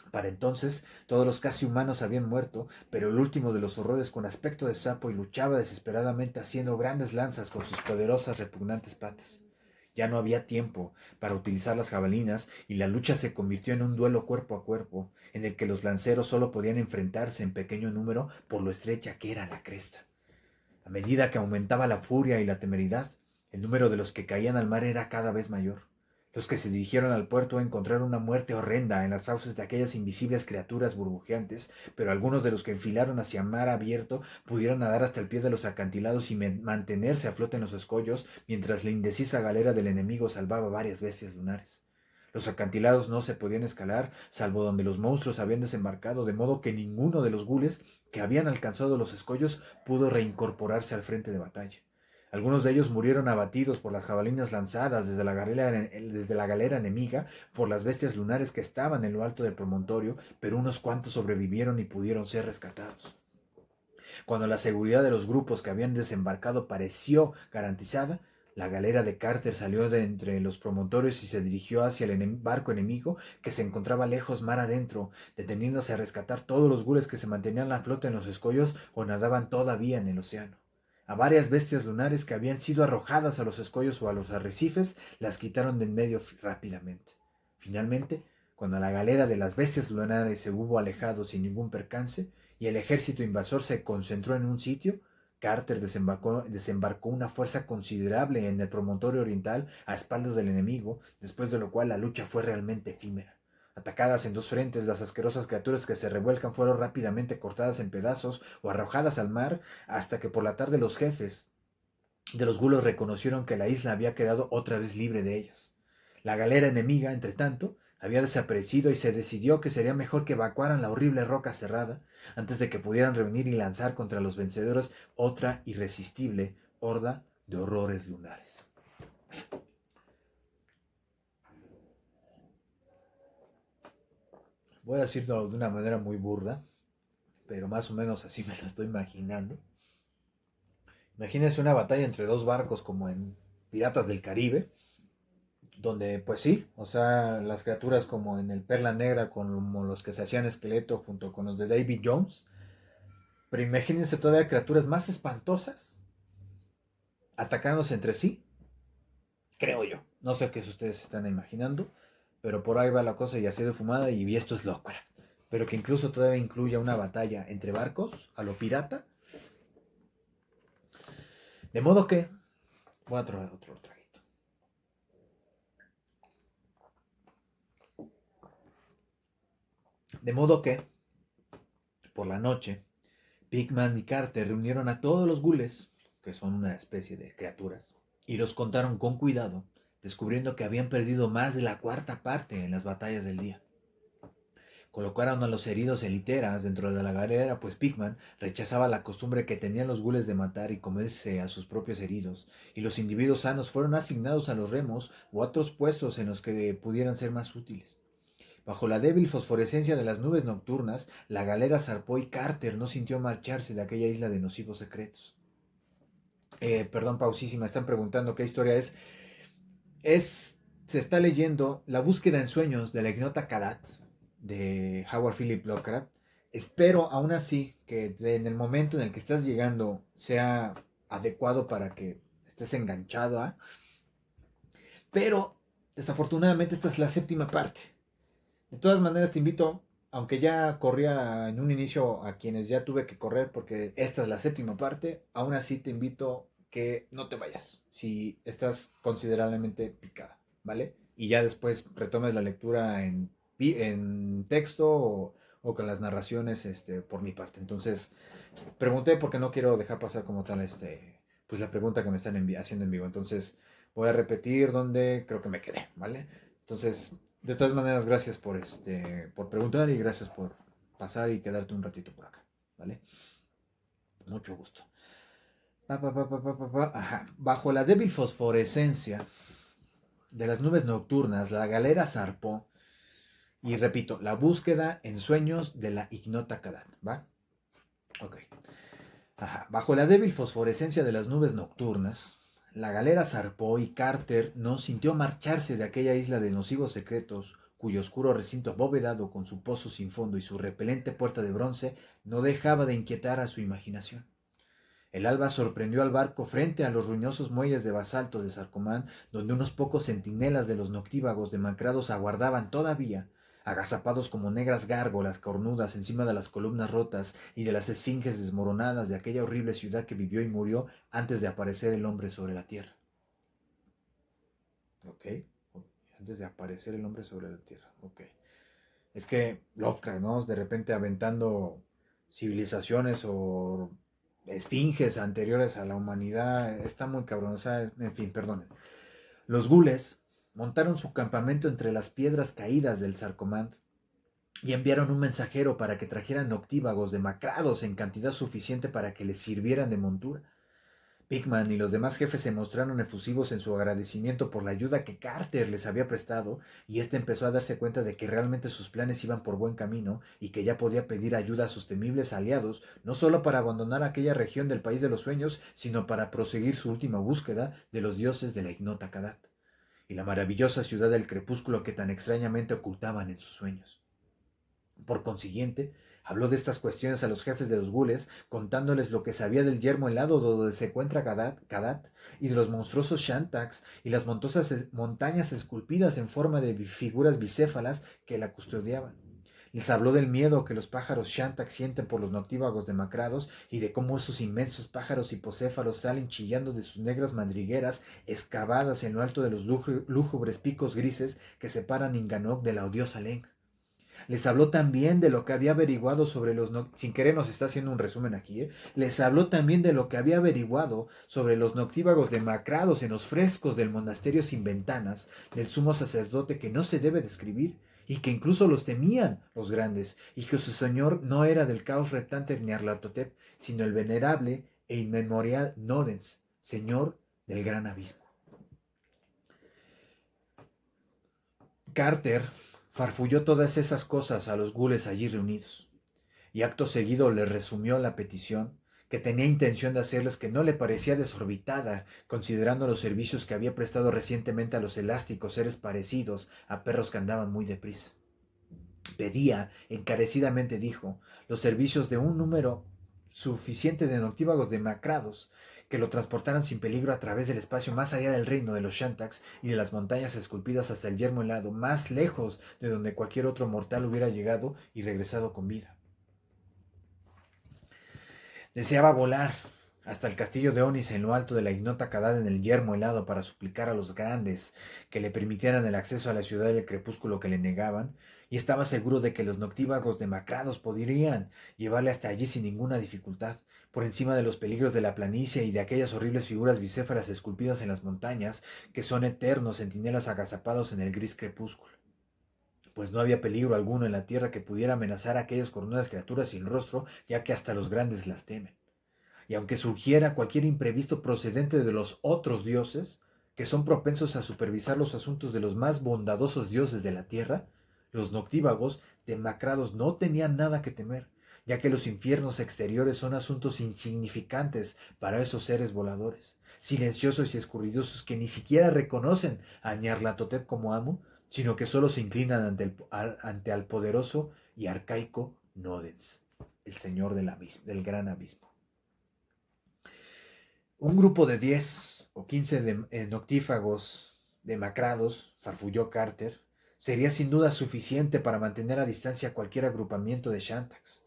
Para entonces todos los casi humanos habían muerto, pero el último de los horrores con aspecto de sapo y luchaba desesperadamente haciendo grandes lanzas con sus poderosas repugnantes patas. Ya no había tiempo para utilizar las jabalinas, y la lucha se convirtió en un duelo cuerpo a cuerpo, en el que los lanceros solo podían enfrentarse en pequeño número por lo estrecha que era la cresta. A medida que aumentaba la furia y la temeridad, el número de los que caían al mar era cada vez mayor. Los que se dirigieron al puerto encontraron una muerte horrenda en las fauces de aquellas invisibles criaturas burbujeantes, pero algunos de los que enfilaron hacia mar abierto pudieron nadar hasta el pie de los acantilados y mantenerse a flote en los escollos, mientras la indecisa galera del enemigo salvaba varias bestias lunares. Los acantilados no se podían escalar, salvo donde los monstruos habían desembarcado, de modo que ninguno de los gules que habían alcanzado los escollos pudo reincorporarse al frente de batalla. Algunos de ellos murieron abatidos por las jabalinas lanzadas desde la galera enemiga por las bestias lunares que estaban en lo alto del promontorio, pero unos cuantos sobrevivieron y pudieron ser rescatados. Cuando la seguridad de los grupos que habían desembarcado pareció garantizada, la galera de Carter salió de entre los promontorios y se dirigió hacia el barco enemigo, que se encontraba lejos mar adentro, deteniéndose a rescatar todos los gules que se mantenían a flote en los escollos o nadaban todavía en el océano. A varias bestias lunares que habían sido arrojadas a los escollos o a los arrecifes, las quitaron de en medio rápidamente. Finalmente, cuando la galera de las bestias lunares se hubo alejado sin ningún percance y el ejército invasor se concentró en un sitio, Carter desembarcó una fuerza considerable en el promontorio oriental a espaldas del enemigo, después de lo cual la lucha fue realmente efímera. Atacadas en dos frentes, las asquerosas criaturas que se revuelcan fueron rápidamente cortadas en pedazos o arrojadas al mar, hasta que por la tarde los jefes de los gulos reconocieron que la isla había quedado otra vez libre de ellas. La galera enemiga, entre tanto, había desaparecido, y se decidió que sería mejor que evacuaran la horrible roca cerrada antes de que pudieran reunir y lanzar contra los vencedores otra irresistible horda de horrores lunares. Voy a decirlo de una manera muy burda, pero más o menos así me lo estoy imaginando. Imagínense una batalla entre dos barcos como en Piratas del Caribe, donde pues sí, o sea, las criaturas como en el Perla Negra, como los que se hacían esqueleto junto con los de David Jones, pero imagínense todavía criaturas más espantosas atacándose entre sí, creo yo. No sé qué ustedes están imaginando, pero por ahí va la cosa y ha sido fumada y esto es Lovecraft. Pero que incluso todavía incluya una batalla entre barcos a lo pirata. De modo que... Voy a traer otro traguito. De modo que, por la noche, Pigman y Carter reunieron a todos los gules, que son una especie de criaturas, y los contaron con cuidado, descubriendo que habían perdido más de la cuarta parte en las batallas del día. Colocaron a los heridos en literas dentro de la galera, pues Pigman rechazaba la costumbre que tenían los gules de matar y comerse a sus propios heridos, y los individuos sanos fueron asignados a los remos o a otros puestos en los que pudieran ser más útiles. Bajo la débil fosforescencia de las nubes nocturnas, la galera zarpó y Carter no sintió marcharse de aquella isla de nocivos secretos. Perdón, pausísima, están preguntando qué historia es. Se está leyendo La búsqueda en sueños de la ignota Kadat, de Howard Philip Lovecraft. Espero aún así que en el momento en el que estás llegando sea adecuado para que estés enganchado a. Pero desafortunadamente esta es la séptima parte. De todas maneras te invito, aunque ya corría en un inicio a quienes ya tuve que correr porque esta es la séptima parte, aún así te invito que no te vayas si estás considerablemente picada, ¿vale? Y ya después retomes la lectura en texto o con las narraciones por mi parte. Entonces, pregunté porque no quiero dejar pasar como tal pues la pregunta que me están haciendo en vivo. Entonces, voy a repetir donde creo que me quedé, ¿vale? Entonces, de todas maneras, gracias por preguntar y gracias por pasar y quedarte un ratito por acá, ¿vale? Mucho gusto. Ajá. Bajo la débil fosforescencia de las nubes nocturnas, la galera zarpó y repito, la búsqueda en sueños de la ignota Kadat, ¿va? Ok. Ajá. Bajo la débil fosforescencia de las nubes nocturnas, la galera zarpó y Carter no sintió marcharse de aquella isla de nocivos secretos, cuyo oscuro recinto abovedado con su pozo sin fondo y su repelente puerta de bronce no dejaba de inquietar a su imaginación. El alba sorprendió al barco frente a los ruinosos muelles de basalto de Sarcomán, donde unos pocos centinelas de los noctívagos demacrados aguardaban todavía, agazapados como negras gárgolas cornudas encima de las columnas rotas y de las esfinges desmoronadas de aquella horrible ciudad que vivió y murió antes de aparecer el hombre sobre la tierra. Ok, antes de aparecer el hombre sobre la tierra, ok. Es que Lovecraft, ¿no? De repente aventando civilizaciones o esfinges anteriores a la humanidad, está muy cabrón, o sea, en fin, perdonen. Los gules montaron su campamento entre las piedras caídas del Sarcomand y enviaron un mensajero para que trajeran noctívagos demacrados en cantidad suficiente para que les sirvieran de montura. Pigman y los demás jefes se mostraron efusivos en su agradecimiento por la ayuda que Carter les había prestado, y éste empezó a darse cuenta de que realmente sus planes iban por buen camino y que ya podía pedir ayuda a sus temibles aliados, no solo para abandonar aquella región del país de los sueños, sino para proseguir su última búsqueda de los dioses de la ignota Kadat y la maravillosa ciudad del crepúsculo que tan extrañamente ocultaban en sus sueños. Por consiguiente, habló de estas cuestiones a los jefes de los gules, contándoles lo que sabía del yermo helado donde se encuentra Kadat y de los monstruosos Shantax y las montañas esculpidas en forma de figuras bicéfalas que la custodiaban. Les habló del miedo que los pájaros Shantax sienten por los noctívagos demacrados y de cómo esos inmensos pájaros hipocéfalos salen chillando de sus negras madrigueras excavadas en lo alto de los lúgubres picos grises que separan Inganok de la odiosa Leng. Les habló también de lo que había averiguado sobre los... Sin querer nos está haciendo un resumen aquí, ¿eh? Les habló también de lo que había averiguado sobre los noctívagos demacrados en los frescos del monasterio sin ventanas, del sumo sacerdote que no se debe describir, y que incluso los temían los grandes, y que su señor no era del caos reptante Nyarlathotep, sino el venerable e inmemorial Nodens, señor del gran abismo. Carter farfulló todas esas cosas a los gules allí reunidos, y acto seguido les resumió la petición que tenía intención de hacerles, que no le parecía desorbitada, considerando los servicios que había prestado recientemente a los elásticos seres parecidos a perros que andaban muy deprisa. Pedía, encarecidamente dijo, los servicios de un número suficiente de noctívagos demacrados, que lo transportaran sin peligro a través del espacio más allá del reino de los Shantax y de las montañas esculpidas hasta el yermo helado, más lejos de donde cualquier otro mortal hubiera llegado y regresado con vida. Deseaba volar hasta el castillo de Onis en lo alto de la ignota Kadad en el yermo helado para suplicar a los grandes que le permitieran el acceso a la ciudad del crepúsculo que le negaban, y estaba seguro de que los noctívagos demacrados podrían llevarle hasta allí sin ninguna dificultad, por encima de los peligros de la planicie y de aquellas horribles figuras bicéfalas esculpidas en las montañas, que son eternos centinelas agazapados en el gris crepúsculo. Pues no había peligro alguno en la tierra que pudiera amenazar a aquellas cornudas criaturas sin rostro, ya que hasta los grandes las temen. Y aunque surgiera cualquier imprevisto procedente de los otros dioses, que son propensos a supervisar los asuntos de los más bondadosos dioses de la tierra, los noctívagos demacrados no tenían nada que temer, ya que los infiernos exteriores son asuntos insignificantes para esos seres voladores, silenciosos y escurridizos que ni siquiera reconocen a Nyarlathotep como amo, sino que solo se inclinan ante al poderoso y arcaico Nodens, el señor del gran abismo. Un grupo de 10 o 15 noctífagos demacrados, farfulló Carter, sería sin duda suficiente para mantener a distancia cualquier agrupamiento de Shantax.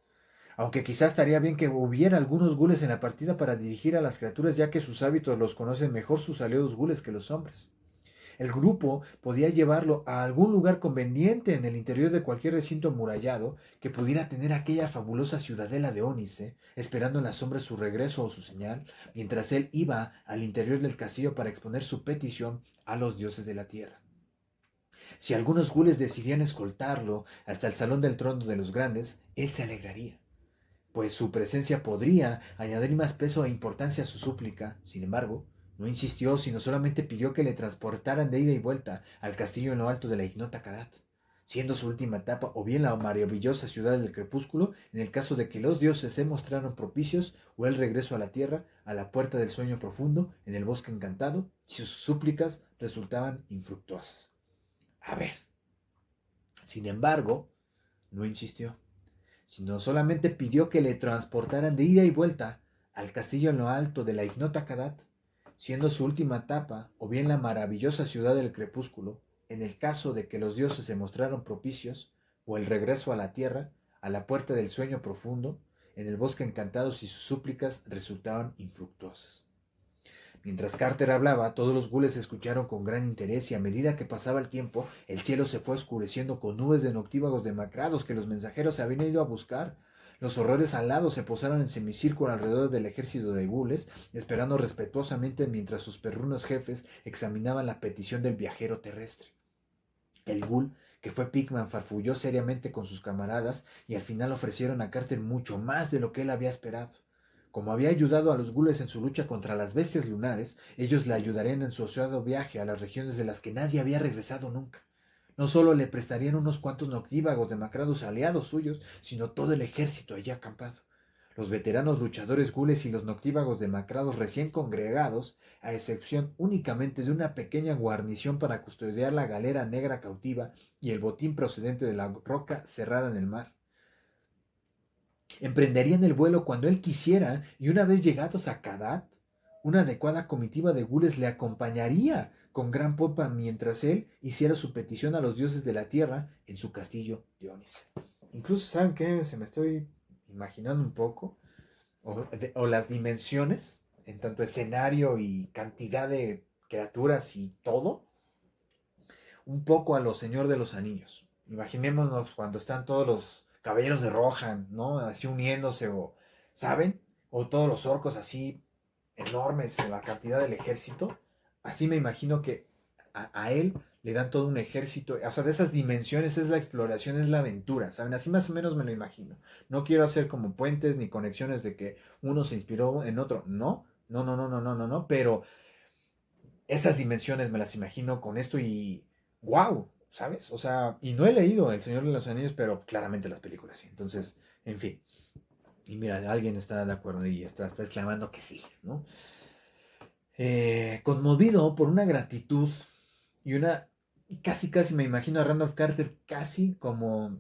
Aunque quizás estaría bien que hubiera algunos gules en la partida para dirigir a las criaturas, ya que sus hábitos los conocen mejor sus aliados gules que los hombres. El grupo podía llevarlo a algún lugar conveniente en el interior de cualquier recinto amurallado que pudiera tener aquella fabulosa ciudadela de Ónice, esperando en la sombra su regreso o su señal, mientras él iba al interior del castillo para exponer su petición a los dioses de la tierra. Si algunos gules decidían escoltarlo hasta el salón del trono de los grandes, él se alegraría, pues su presencia podría añadir más peso e importancia a su súplica. Sin embargo, no insistió, sino solamente pidió que le transportaran de ida y vuelta al castillo en lo alto de la ignota Kadat, siendo su última etapa o bien la maravillosa ciudad del crepúsculo, en el caso de que los dioses se mostraran propicios, o el regreso a la tierra, a la puerta del sueño profundo, en el bosque encantado, si sus súplicas resultaban infructuosas. A ver. Sin embargo, no insistió, sino solamente pidió que le transportaran de ida y vuelta al castillo en lo alto de la ignota Kadat, siendo su última etapa o bien la maravillosa ciudad del crepúsculo, en el caso de que los dioses se mostraran propicios, o el regreso a la tierra, a la puerta del sueño profundo, en el bosque encantado si sus súplicas resultaban infructuosas. Mientras Carter hablaba, todos los gules escucharon con gran interés, y a medida que pasaba el tiempo, el cielo se fue oscureciendo con nubes de noctívagos demacrados que los mensajeros habían ido a buscar. Los horrores alados se posaron en semicírculo alrededor del ejército de gules, esperando respetuosamente mientras sus perrunos jefes examinaban la petición del viajero terrestre. El ghoul, que fue Pigman, farfulló seriamente con sus camaradas, y al final ofrecieron a Carter mucho más de lo que él había esperado. Como había ayudado a los gules en su lucha contra las bestias lunares, ellos le ayudarían en su osado viaje a las regiones de las que nadie había regresado nunca. No solo le prestarían unos cuantos noctívagos demacrados aliados suyos, sino todo el ejército allí acampado. Los veteranos luchadores gules y los noctívagos demacrados recién congregados, a excepción únicamente de una pequeña guarnición para custodiar la galera negra cautiva y el botín procedente de la roca cerrada en el mar. Emprenderían el vuelo cuando él quisiera, y una vez llegados a Kadat, una adecuada comitiva de gules le acompañaría con gran pompa mientras él hiciera su petición a los dioses de la tierra en su castillo de Ónice. Incluso, ¿saben qué? Se me estoy imaginando un poco, o las dimensiones, en tanto escenario y cantidad de criaturas y todo, un poco a los Señor de los Anillos. Imaginémonos cuando están todos los caballeros de Rohan, ¿no? Así uniéndose, o, ¿saben? O todos los orcos así enormes en la cantidad del ejército. Así me imagino que a él le dan todo un ejército. O sea, de esas dimensiones es la exploración, es la aventura, ¿saben? Así más o menos me lo imagino. No quiero hacer como puentes ni conexiones de que uno se inspiró en otro. No, no, no, no, no, no, no, no. Pero esas dimensiones me las imagino con esto y wow, ¿sabes? O sea, y no he leído El Señor de los Anillos, pero claramente las películas sí. Entonces, en fin. Y mira, alguien está de acuerdo y está exclamando que sí, ¿no? Conmovido por una gratitud y una... Casi me imagino a Randolph Carter casi como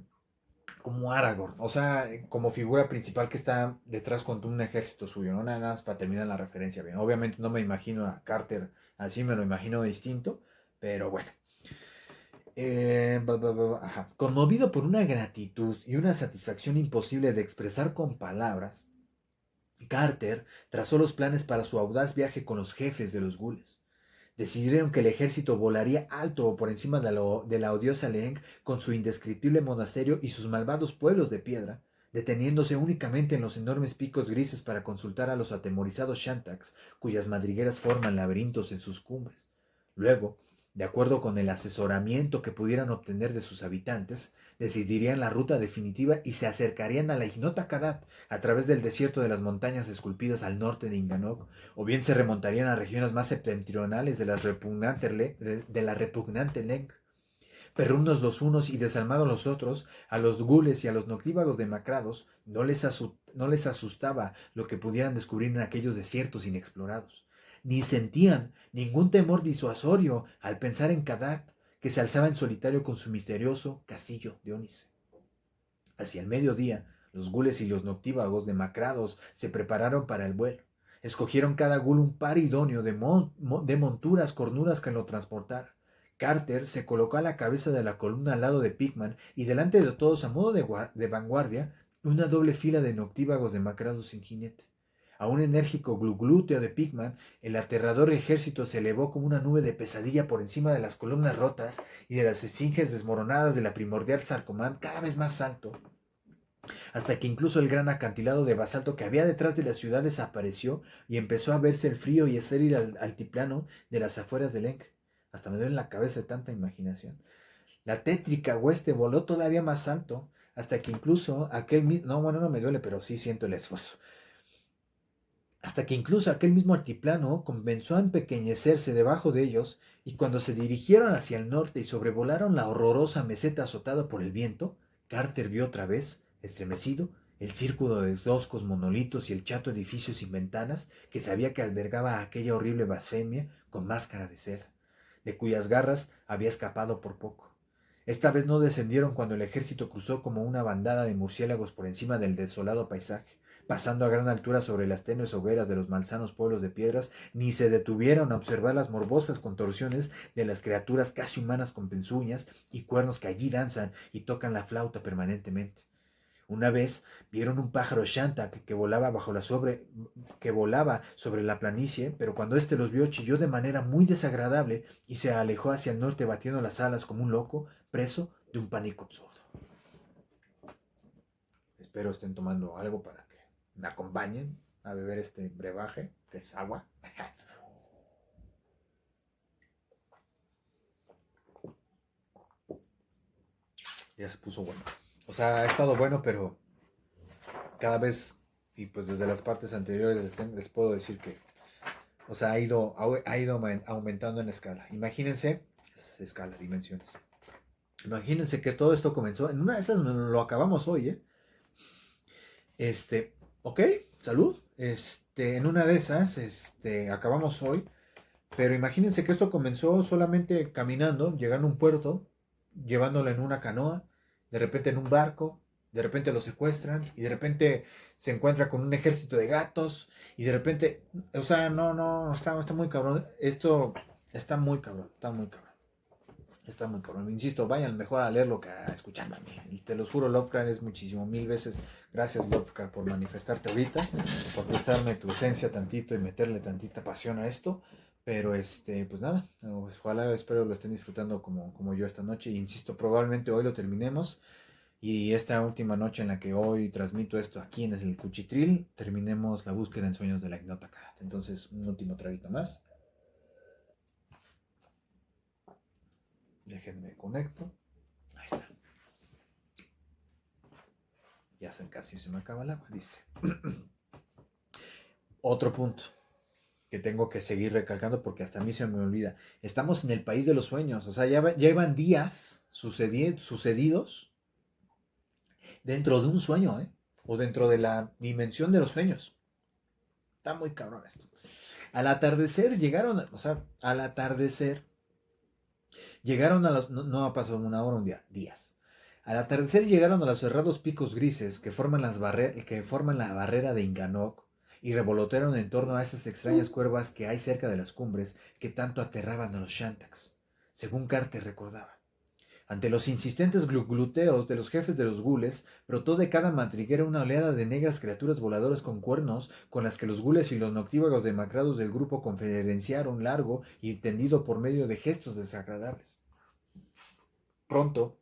como Aragorn, o sea, como figura principal que está detrás con un ejército suyo, ¿no? Nada más para terminar la referencia bien. Obviamente no me imagino a Carter así, me lo imagino distinto, pero bueno. Ajá. Conmovido por una gratitud y una satisfacción imposible de expresar con palabras, Carter trazó los planes para su audaz viaje con los jefes de los gules. Decidieron que el ejército volaría alto por encima de la odiosa Leng con su indescriptible monasterio y sus malvados pueblos de piedra, deteniéndose únicamente en los enormes picos grises para consultar a los atemorizados Shantax, cuyas madrigueras forman laberintos en sus cumbres. Luego, de acuerdo con el asesoramiento que pudieran obtener de sus habitantes, decidirían la ruta definitiva y se acercarían a la ignota Kadat a través del desierto de las montañas esculpidas al norte de Inganok, o bien se remontarían a regiones más septentrionales de la repugnante Leng. Perrunos los unos y desalmados los otros, a los gules y a los noctívagos demacrados no les asustaba lo que pudieran descubrir en aquellos desiertos inexplorados, ni sentían ningún temor disuasorio al pensar en Kadat, que se alzaba en solitario con su misterioso castillo de ónice. Hacia el mediodía, los gules y los noctívagos demacrados se prepararon para el vuelo. Escogieron cada gul un par idóneo de monturas cornudas que lo transportara. Carter se colocó a la cabeza de la columna al lado de Pigman y delante de todos, a modo de vanguardia, una doble fila de noctívagos demacrados sin jinete. A un enérgico gluglúteo de Pigman, el aterrador ejército se elevó como una nube de pesadilla por encima de las columnas rotas y de las esfinges desmoronadas de la primordial Sarcomán cada vez más alto, hasta que incluso el gran acantilado de basalto que había detrás de la ciudad desapareció y empezó a verse el frío y estéril altiplano de las afueras de Lenk. Hasta me duele la cabeza de tanta imaginación. La tétrica hueste voló todavía más alto, hasta que incluso aquel mismo... No, bueno, no me duele, pero sí siento el esfuerzo. Hasta que incluso aquel mismo altiplano comenzó a empequeñecerse debajo de ellos, y cuando se dirigieron hacia el norte y sobrevolaron la horrorosa meseta azotada por el viento, Carter vio otra vez, estremecido, el círculo de toscos monolitos y el chato edificio sin ventanas que sabía que albergaba aquella horrible blasfemia con máscara de seda, de cuyas garras había escapado por poco. Esta vez no descendieron cuando el ejército cruzó como una bandada de murciélagos por encima del desolado paisaje, pasando a gran altura sobre las tenues hogueras de los malsanos pueblos de piedras, ni se detuvieron a observar las morbosas contorsiones de las criaturas casi humanas con pezuñas y cuernos que allí danzan y tocan la flauta permanentemente. Una vez vieron un pájaro shanta que volaba sobre la planicie, pero cuando éste los vio chilló de manera muy desagradable y se alejó hacia el norte batiendo las alas como un loco, preso de un pánico absurdo. Espero estén tomando algo para que me acompañen a beber este brebaje, que es agua. Ya se puso bueno. O sea, ha estado bueno, pero cada vez, y pues desde las partes anteriores les puedo decir que, o sea, ha ido aumentando en escala. Imagínense, escala, dimensiones. Imagínense que todo esto comenzó, en una de esas lo acabamos hoy, ¿eh? Ok, salud. En una de esas, acabamos hoy. Pero imagínense que esto comenzó solamente caminando, llegando a un puerto, llevándolo en una canoa, de repente en un barco, de repente lo secuestran y de repente se encuentra con un ejército de gatos y de repente, o sea, no, está muy cabrón. Esto está muy cabrón, está muy cabrón. Está muy cabrón. Insisto, vayan mejor a leerlo que a escucharme a mí. Y te los juro, Lovecraft es muchísimo, mil veces. Gracias, Lovecraft, por manifestarte ahorita, por prestarme tu esencia tantito y meterle tantita pasión a esto. Pero pues nada, pues, ojalá, espero lo estén disfrutando como yo esta noche. Y insisto, probablemente hoy lo terminemos. Y esta última noche en la que hoy transmito esto aquí en el Cuchitril, terminemos la búsqueda en sueños de la Ignota Kadat. Entonces, un último traguito más. Déjenme conecto. Ahí está. Ya casi se me acaba el agua, dice. Otro punto que tengo que seguir recalcando porque hasta a mí se me olvida. Estamos en el país de los sueños. O sea, ya llevan días sucedidos dentro de un sueño, ¿eh? O dentro de la dimensión de los sueños. Está muy cabrón esto. Al atardecer llegaron, o sea, al atardecer llegaron a los... No, no ha pasado una hora, un día, días. Al atardecer llegaron a los cerrados picos grises que forman la barrera de Inganok y revolotearon en torno a esas extrañas cuervas que hay cerca de las cumbres que tanto aterraban a los Shantaks, según Carter recordaba. Ante los insistentes gluteos de los jefes de los gules, brotó de cada madriguera una oleada de negras criaturas voladoras con cuernos, con las que los gules y los noctívagos demacrados del grupo conferenciaron largo y tendido por medio de gestos desagradables. Pronto,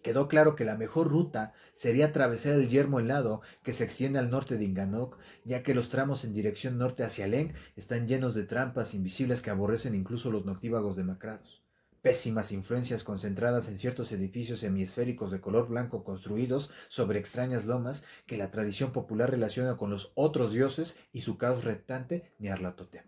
quedó claro que la mejor ruta sería atravesar el yermo helado que se extiende al norte de Inganok, ya que los tramos en dirección norte hacia Leng están llenos de trampas invisibles que aborrecen incluso los noctívagos demacrados. Pésimas influencias concentradas en ciertos edificios semiesféricos de color blanco construidos sobre extrañas lomas que la tradición popular relaciona con los otros dioses y su caos reptante Nyarlathotep.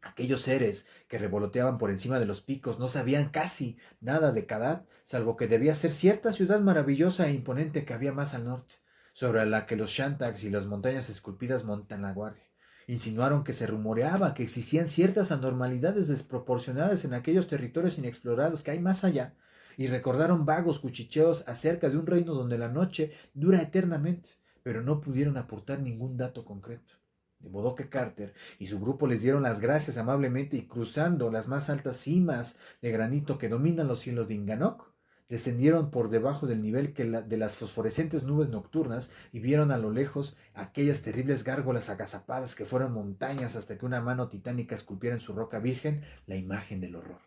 Aquellos seres que revoloteaban por encima de los picos no sabían casi nada de Kadat, salvo que debía ser cierta ciudad maravillosa e imponente que había más al norte, sobre la que los Shantaks y las montañas esculpidas montan la guardia. Insinuaron que se rumoreaba que existían ciertas anormalidades desproporcionadas en aquellos territorios inexplorados que hay más allá, y recordaron vagos cuchicheos acerca de un reino donde la noche dura eternamente, pero no pudieron aportar ningún dato concreto. De modo que Carter y su grupo les dieron las gracias amablemente y cruzando las más altas cimas de granito que dominan los cielos de Inganok, descendieron por debajo del nivel de las fosforescentes nubes nocturnas y vieron a lo lejos aquellas terribles gárgolas agazapadas que fueron montañas hasta que una mano titánica esculpiera en su roca virgen la imagen del horror.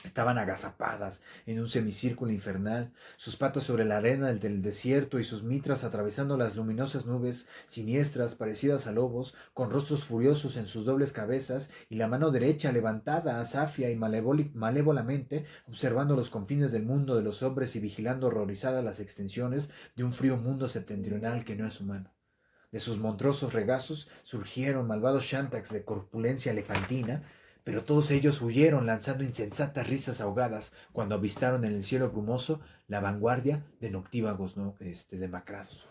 Estaban agazapadas en un semicírculo infernal, sus patas sobre la arena del desierto y sus mitras atravesando las luminosas nubes siniestras parecidas a lobos, con rostros furiosos en sus dobles cabezas y la mano derecha levantada, safia y malévolamente, observando los confines del mundo de los hombres y vigilando horrorizadas las extensiones de un frío mundo septentrional que no es humano. De sus monstruosos regazos surgieron malvados Shantaks de corpulencia elefantina, pero todos ellos huyeron lanzando insensatas risas ahogadas cuando avistaron en el cielo brumoso la vanguardia de noctívagos demacrados.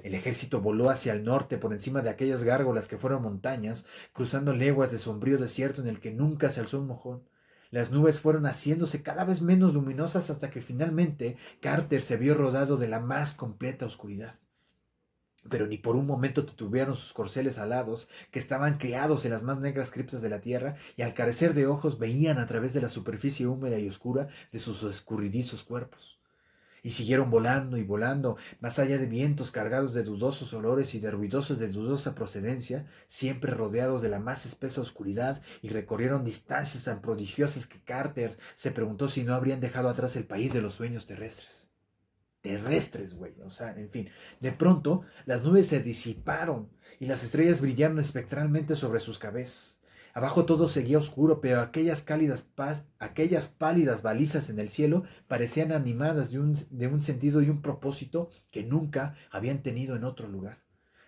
El ejército voló hacia el norte por encima de aquellas gárgolas que fueron montañas, cruzando leguas de sombrío desierto en el que nunca se alzó un mojón. Las nubes fueron haciéndose cada vez menos luminosas hasta que finalmente Carter se vio rodado de la más completa oscuridad. Pero ni por un momento titubearon sus corceles alados, que estaban criados en las más negras criptas de la tierra, y al carecer de ojos veían a través de la superficie húmeda y oscura de sus escurridizos cuerpos. Y siguieron volando y volando, más allá de vientos cargados de dudosos olores y de ruidosos de dudosa procedencia, siempre rodeados de la más espesa oscuridad, y recorrieron distancias tan prodigiosas que Carter se preguntó si no habrían dejado atrás el país de los sueños terrestres, güey. O sea, en fin. De pronto, las nubes se disiparon y las estrellas brillaron espectralmente sobre sus cabezas. Abajo todo seguía oscuro, pero aquellas pálidas balizas en el cielo parecían animadas de un sentido y un propósito que nunca habían tenido en otro lugar.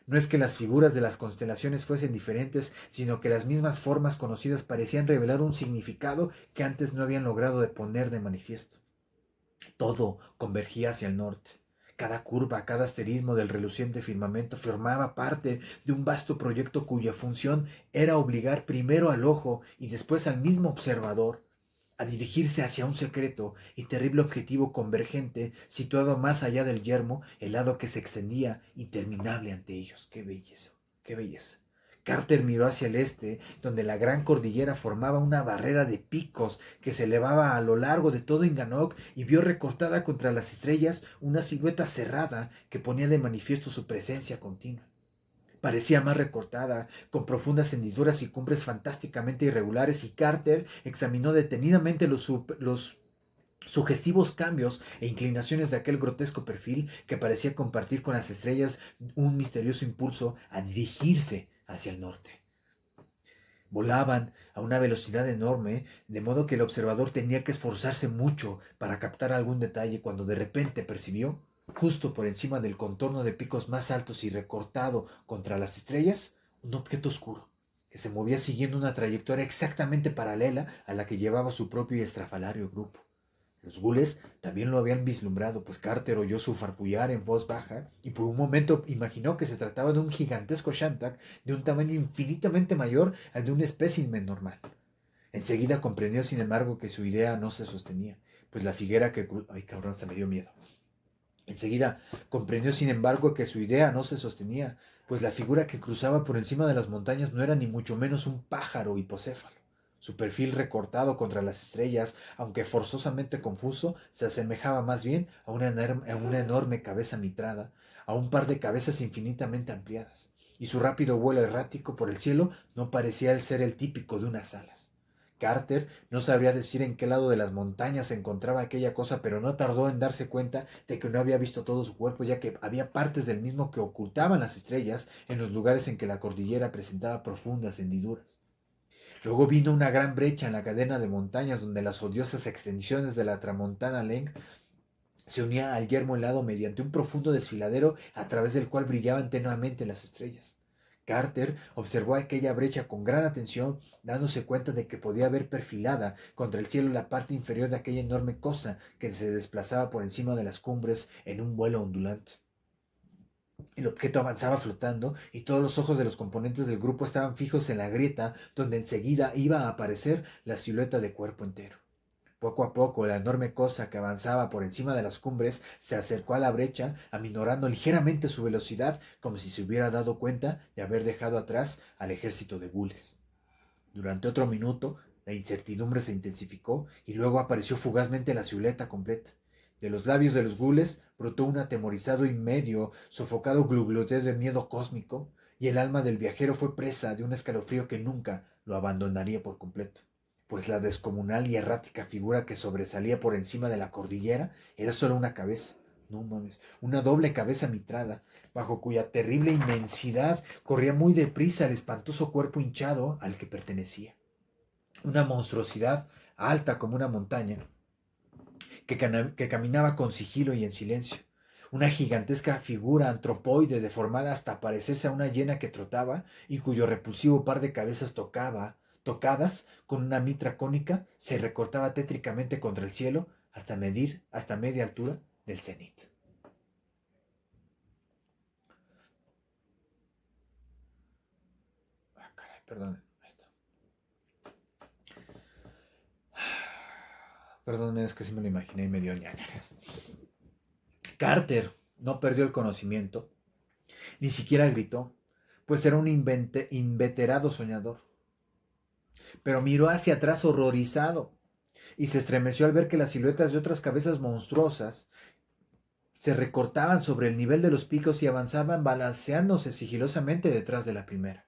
No es que las figuras de las constelaciones fuesen diferentes, sino que las mismas formas conocidas parecían revelar un significado que antes no habían logrado de poner de manifiesto. Todo convergía hacia el norte. Cada curva, cada asterismo del reluciente firmamento formaba parte de un vasto proyecto cuya función era obligar primero al ojo y después al mismo observador a dirigirse hacia un secreto y terrible objetivo convergente situado más allá del yermo, el lado que se extendía interminable ante ellos. ¡Qué belleza! ¡Qué belleza! Carter miró hacia el este, donde la gran cordillera formaba una barrera de picos que se elevaba a lo largo de todo Inganok, y vio recortada contra las estrellas una silueta cerrada que ponía de manifiesto su presencia continua. Parecía más recortada, con profundas hendiduras y cumbres fantásticamente irregulares, y Carter examinó detenidamente los sugestivos cambios e inclinaciones de aquel grotesco perfil que parecía compartir con las estrellas un misterioso impulso a dirigirse hacia el norte. Volaban a una velocidad enorme, de modo que el observador tenía que esforzarse mucho para captar algún detalle cuando de repente percibió, justo por encima del contorno de picos más altos y recortado contra las estrellas, un objeto oscuro que se movía siguiendo una trayectoria exactamente paralela a la que llevaba su propio y estrafalario grupo. Los gules también lo habían vislumbrado, pues Carter oyó su farfullar en voz baja y por un momento imaginó que se trataba de un gigantesco Shantak de un tamaño infinitamente mayor al de un espécimen normal. Enseguida comprendió, sin embargo, que su idea no se sostenía, pues la figura que... Ay, cabrón, hasta me dio miedo. Enseguida comprendió, sin embargo, que su idea no se sostenía, pues la figura que cruzaba por encima de las montañas no era ni mucho menos un pájaro hipocéfalo. Su perfil recortado contra las estrellas, aunque forzosamente confuso, se asemejaba más bien a una enorme cabeza mitrada, a un par de cabezas infinitamente ampliadas, y su rápido vuelo errático por el cielo no parecía ser el típico de unas alas. Carter no sabría decir en qué lado de las montañas se encontraba aquella cosa, pero no tardó en darse cuenta de que no había visto todo su cuerpo, ya que había partes del mismo que ocultaban las estrellas en los lugares en que la cordillera presentaba profundas hendiduras. Luego vino una gran brecha en la cadena de montañas donde las odiosas extensiones de la Tramontana Leng se unían al yermo helado mediante un profundo desfiladero a través del cual brillaban tenuemente las estrellas. Carter observó aquella brecha con gran atención, dándose cuenta de que podía ver perfilada contra el cielo la parte inferior de aquella enorme cosa que se desplazaba por encima de las cumbres en un vuelo ondulante. El objeto avanzaba flotando y todos los ojos de los componentes del grupo estaban fijos en la grieta donde enseguida iba a aparecer la silueta de cuerpo entero. Poco a poco, la enorme cosa que avanzaba por encima de las cumbres se acercó a la brecha, aminorando ligeramente su velocidad, como si se hubiera dado cuenta de haber dejado atrás al ejército de gules. Durante otro minuto, la incertidumbre se intensificó y luego apareció fugazmente la silueta completa. De los labios de los gules brotó un atemorizado y medio sofocado glugloteo de miedo cósmico, y el alma del viajero fue presa de un escalofrío que nunca lo abandonaría por completo, pues la descomunal y errática figura que sobresalía por encima de la cordillera era solo una cabeza, no mames, una doble cabeza mitrada, bajo cuya terrible inmensidad corría muy deprisa el espantoso cuerpo hinchado al que pertenecía. Una monstruosidad alta como una montaña, que caminaba con sigilo y en silencio. Una gigantesca figura antropoide deformada hasta parecerse a una hiena que trotaba y cuyo repulsivo par de cabezas tocadas con una mitra cónica, se recortaba tétricamente contra el cielo hasta media altura del cenit. Ah, caray, perdón. Perdón, es que sí me lo imaginé y me dio ñañares. Carter no perdió el conocimiento, ni siquiera gritó, pues era un inveterado soñador. Pero miró hacia atrás horrorizado y se estremeció al ver que las siluetas de otras cabezas monstruosas se recortaban sobre el nivel de los picos y avanzaban balanceándose sigilosamente detrás de la primera.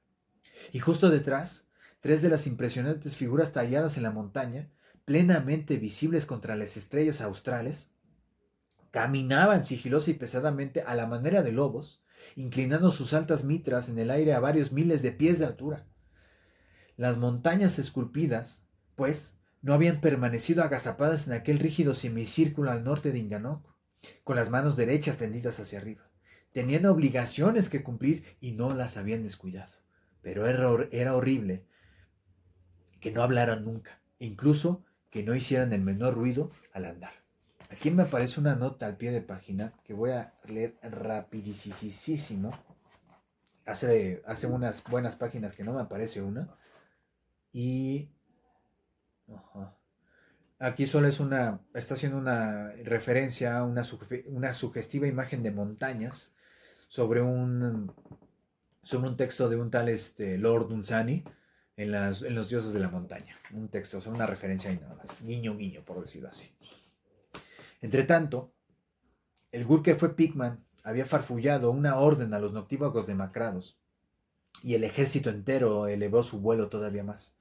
Y justo detrás, tres de las impresionantes figuras talladas en la montaña, plenamente visibles contra las estrellas australes, caminaban sigilosa y pesadamente a la manera de lobos, inclinando sus altas mitras en el aire a varios miles de pies de altura. Las montañas esculpidas, pues, no habían permanecido agazapadas en aquel rígido semicírculo al norte de Inganok, con las manos derechas tendidas hacia arriba. Tenían obligaciones que cumplir y no las habían descuidado. Pero era horrible que no hablaran nunca, e incluso que no hicieran el menor ruido al andar. Aquí me aparece una nota al pie de página que voy a leer rapidísimo. Hace unas buenas páginas que no me aparece una. Y ajá, aquí solo está haciendo una referencia a una sugestiva imagen de montañas sobre un texto de un tal Lord Dunsany en los dioses de la montaña. Un texto, o sea, una referencia ahí nada más. Guiño, guiño, por decirlo así. Entre tanto, el Gurke fue Pigman, había farfullado una orden a los noctívagos demacrados, y el ejército entero elevó su vuelo todavía más.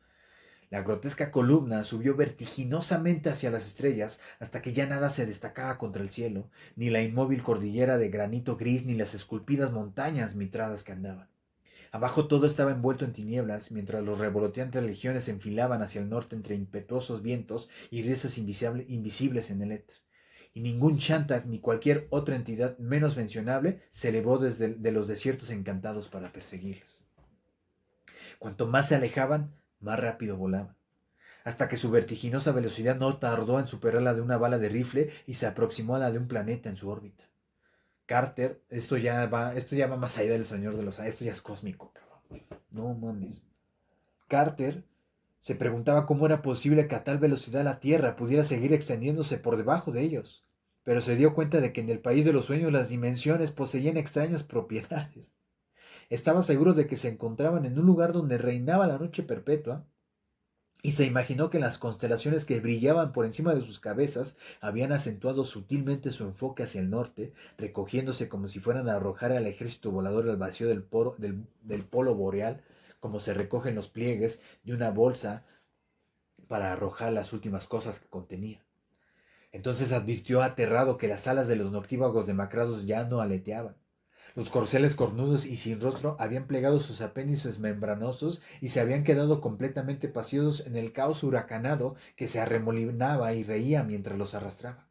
La grotesca columna subió vertiginosamente hacia las estrellas hasta que ya nada se destacaba contra el cielo, ni la inmóvil cordillera de granito gris ni las esculpidas montañas mitradas que andaban. Abajo todo estaba envuelto en tinieblas, mientras los revoloteantes legiones se enfilaban hacia el norte entre impetuosos vientos y risas invisibles en el éter. Y ningún Shantak ni cualquier otra entidad menos mencionable se elevó desde de los desiertos encantados para perseguirlas. Cuanto más se alejaban, más rápido volaban, hasta que su vertiginosa velocidad no tardó en superar la de una bala de rifle y se aproximó a la de un planeta en su órbita. Carter, esto ya va más allá del Señor de los Años, esto ya es cósmico, cabrón. No mames. Carter Se preguntaba cómo era posible que a tal velocidad la Tierra pudiera seguir extendiéndose por debajo de ellos, pero se dio cuenta de que en el país de los sueños las dimensiones poseían extrañas propiedades. Estaba seguro de que se encontraban en un lugar donde reinaba la noche perpetua, y se imaginó que las constelaciones que brillaban por encima de sus cabezas habían acentuado sutilmente su enfoque hacia el norte, recogiéndose como si fueran a arrojar al ejército volador al vacío del polo boreal, como se recogen los pliegues de una bolsa para arrojar las últimas cosas que contenía. Entonces advirtió aterrado que las alas de los noctívagos demacrados ya no aleteaban. Los corceles cornudos y sin rostro habían plegado sus apéndices membranosos y se habían quedado completamente pasivos en el caos huracanado que se arremolinaba y reía mientras los arrastraba.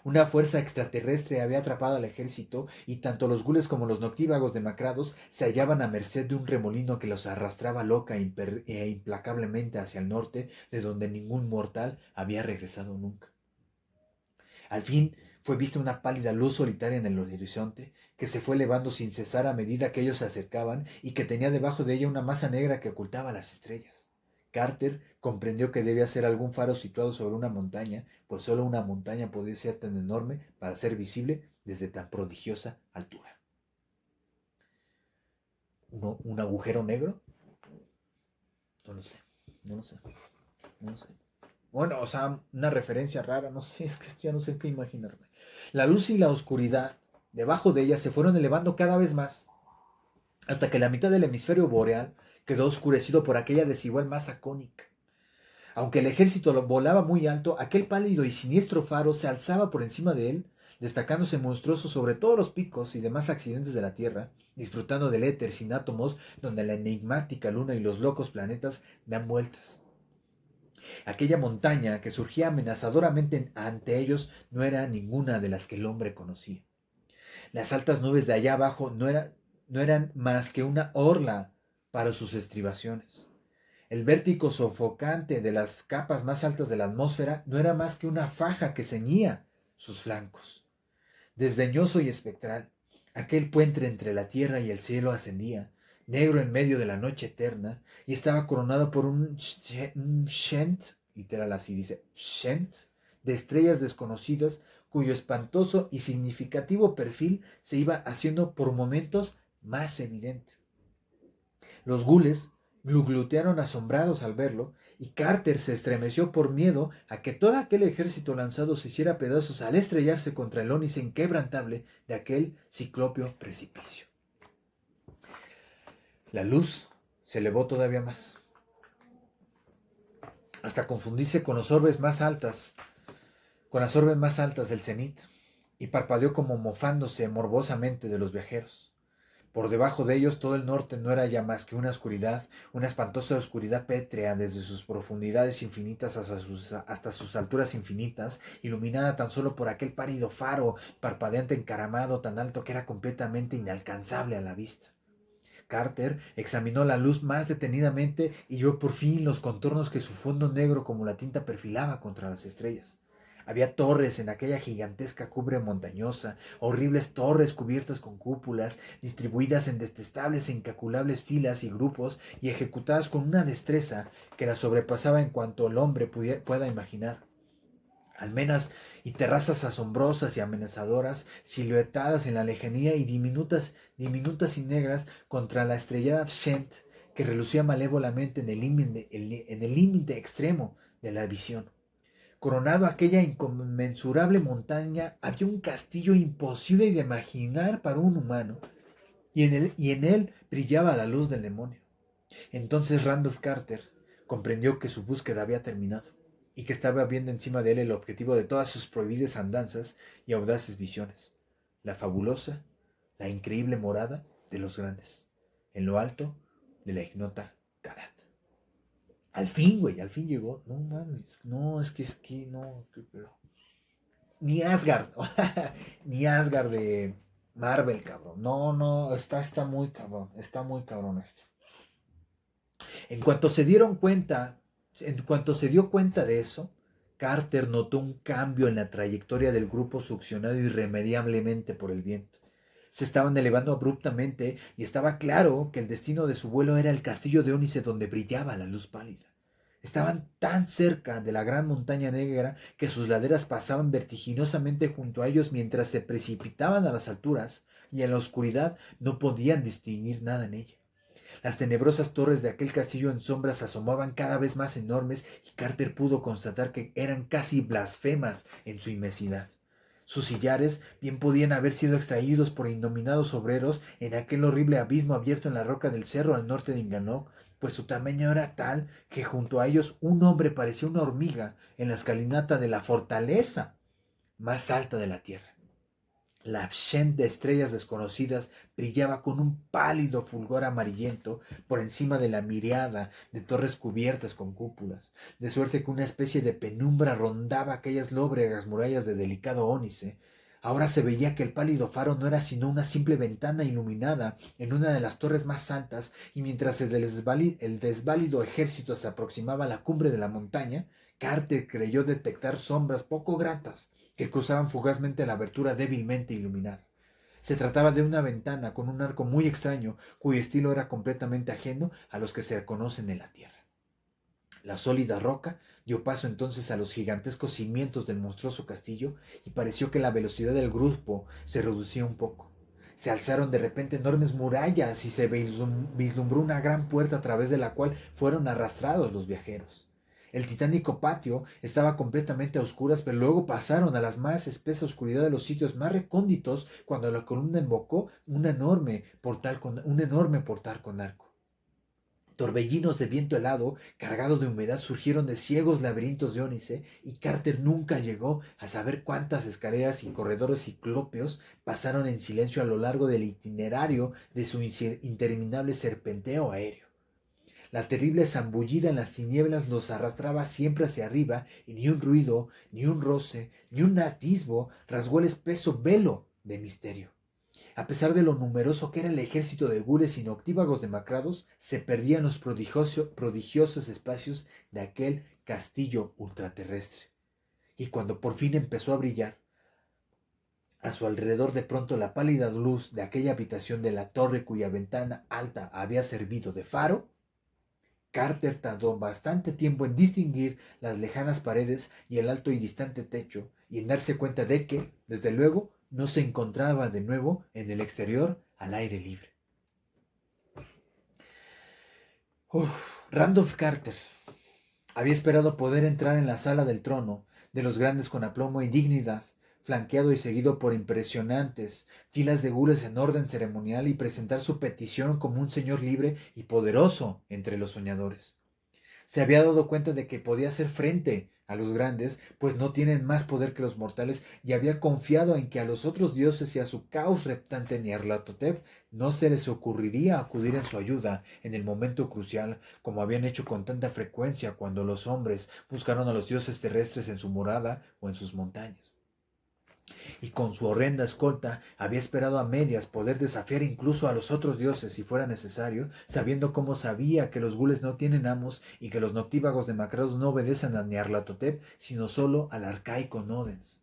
Una fuerza extraterrestre había atrapado al ejército y tanto los gules como los noctívagos demacrados se hallaban a merced de un remolino que los arrastraba loca e implacablemente hacia el norte, de donde ningún mortal había regresado nunca. Al fin fue vista una pálida luz solitaria en el horizonte, que se fue elevando sin cesar a medida que ellos se acercaban y que tenía debajo de ella una masa negra que ocultaba las estrellas. Carter comprendió que debía ser algún faro situado sobre una montaña, pues solo una montaña podía ser tan enorme para ser visible desde tan prodigiosa altura. ¿Un agujero negro? No lo sé, no lo sé, no lo sé. Bueno, o sea, una referencia rara, no sé, es que ya no sé qué imaginarme. La luz y la oscuridad debajo de ella se fueron elevando cada vez más, hasta que la mitad del hemisferio boreal quedó oscurecido por aquella desigual masa cónica. Aunque el ejército volaba muy alto, aquel pálido y siniestro faro se alzaba por encima de él, destacándose monstruoso sobre todos los picos y demás accidentes de la Tierra, disfrutando del éter sin átomos donde la enigmática luna y los locos planetas dan vueltas. Aquella montaña que surgía amenazadoramente ante ellos no era ninguna de las que el hombre conocía. Las altas nubes de allá abajo no eran más que una orla para sus estribaciones. El vértigo sofocante de las capas más altas de la atmósfera no era más que una faja que ceñía sus flancos. Desdeñoso y espectral, aquel puente entre la tierra y el cielo ascendía, negro en medio de la noche eterna, y estaba coronado por un shent, literal así dice, shent, de estrellas desconocidas, cuyo espantoso y significativo perfil se iba haciendo por momentos más evidente. Los gules gluglutearon asombrados al verlo, y Carter se estremeció por miedo a que todo aquel ejército lanzado se hiciera pedazos al estrellarse contra el ónice inquebrantable de aquel ciclópeo precipicio. La luz se elevó todavía más, hasta confundirse con las orbes más altas del cenit, y parpadeó como mofándose morbosamente de los viajeros. Por debajo de ellos todo el norte no era ya más que una oscuridad, una espantosa oscuridad pétrea desde sus profundidades infinitas hasta sus alturas infinitas, iluminada tan solo por aquel pálido faro parpadeante encaramado tan alto que era completamente inalcanzable a la vista. Carter examinó la luz más detenidamente y vio por fin los contornos que su fondo negro como la tinta perfilaba contra las estrellas. Había torres en aquella gigantesca cumbre montañosa, horribles torres cubiertas con cúpulas, distribuidas en detestables e incalculables filas y grupos y ejecutadas con una destreza que las sobrepasaba en cuanto el hombre pueda imaginar. Almenas y terrazas asombrosas y amenazadoras, siluetadas en la lejanía y diminutas y negras contra la estrellada Shent que relucía malévolamente en el límite extremo de la visión. Coronado aquella inconmensurable montaña había un castillo imposible de imaginar para un humano, y en él brillaba la luz del demonio. Entonces Randolph Carter comprendió que su búsqueda había terminado y que estaba viendo encima de él el objetivo de todas sus prohibidas andanzas y audaces visiones, la fabulosa, la increíble morada de los grandes, en lo alto de la ignota Kadat. Al fin, güey, al fin llegó. No mames, no, es que no, pero... Ni Asgard, ni Asgard de Marvel, cabrón. No, no, está muy cabrón esto. En cuanto se dieron cuenta, en cuanto se dio cuenta de eso, Carter notó un cambio en la trayectoria del grupo succionado irremediablemente por el viento. Se estaban elevando abruptamente y estaba claro que el destino de su vuelo era el castillo de Ónice donde brillaba la luz pálida. Estaban tan cerca de la gran montaña negra que sus laderas pasaban vertiginosamente junto a ellos mientras se precipitaban a las alturas, y en la oscuridad no podían distinguir nada en ella. Las tenebrosas torres de aquel castillo en sombras se asomaban cada vez más enormes y Carter pudo constatar que eran casi blasfemas en su inmensidad. Sus sillares bien podían haber sido extraídos por indominados obreros en aquel horrible abismo abierto en la roca del cerro al norte de Inganoc, pues su tamaño era tal que junto a ellos un hombre parecía una hormiga en la escalinata de la fortaleza más alta de la tierra. La absent de estrellas desconocidas brillaba con un pálido fulgor amarillento por encima de la miriada de torres cubiertas con cúpulas, de suerte que una especie de penumbra rondaba aquellas lóbregas murallas de delicado ónice. Ahora se veía que el pálido faro no era sino una simple ventana iluminada en una de las torres más altas, y mientras el desválido ejército se aproximaba a la cumbre de la montaña, Carter creyó detectar sombras poco gratas que cruzaban fugazmente la abertura débilmente iluminada. Se trataba de una ventana con un arco muy extraño, cuyo estilo era completamente ajeno a los que se conocen en la tierra. La sólida roca dio paso entonces a los gigantescos cimientos del monstruoso castillo y pareció que la velocidad del grupo se reducía un poco. Se alzaron de repente enormes murallas y se vislumbró una gran puerta a través de la cual fueron arrastrados los viajeros. El titánico patio estaba completamente a oscuras, pero luego pasaron a la más espesa oscuridad de los sitios más recónditos cuando la columna invocó un enorme portal con arco. Torbellinos de viento helado, cargados de humedad, surgieron de ciegos laberintos de ónice, y Carter nunca llegó a saber cuántas escaleras y corredores ciclópeos pasaron en silencio a lo largo del itinerario de su interminable serpenteo aéreo. La terrible zambullida en las tinieblas los arrastraba siempre hacia arriba, y ni un ruido, ni un roce, ni un atisbo rasgó el espeso velo de misterio. A pesar de lo numeroso que era el ejército de gules y noctívagos demacrados, se perdían los prodigiosos espacios de aquel castillo ultraterrestre. Y cuando por fin empezó a brillar a su alrededor de pronto la pálida luz de aquella habitación de la torre cuya ventana alta había servido de faro, Carter tardó bastante tiempo en distinguir las lejanas paredes y el alto y distante techo, y en darse cuenta de que, desde luego, no se encontraba de nuevo en el exterior al aire libre. Uf, Randolph Carter había esperado poder entrar en la sala del trono de los grandes con aplomo y dignidad, flanqueado y seguido por impresionantes filas de gules en orden ceremonial, y presentar su petición como un señor libre y poderoso entre los soñadores. Se había dado cuenta de que podía hacer frente a los grandes, pues no tienen más poder que los mortales, y había confiado en que a los otros dioses y a su caos reptante Nyarlathotep no se les ocurriría acudir en su ayuda en el momento crucial, como habían hecho con tanta frecuencia cuando los hombres buscaron a los dioses terrestres en su morada o en sus montañas. Y con su horrenda escolta había esperado a medias poder desafiar incluso a los otros dioses si fuera necesario, sabiendo cómo sabía que los gules no tienen amos y que los noctívagos demacrados no obedecen a Nyarlathotep, sino solo al arcaico Nodens.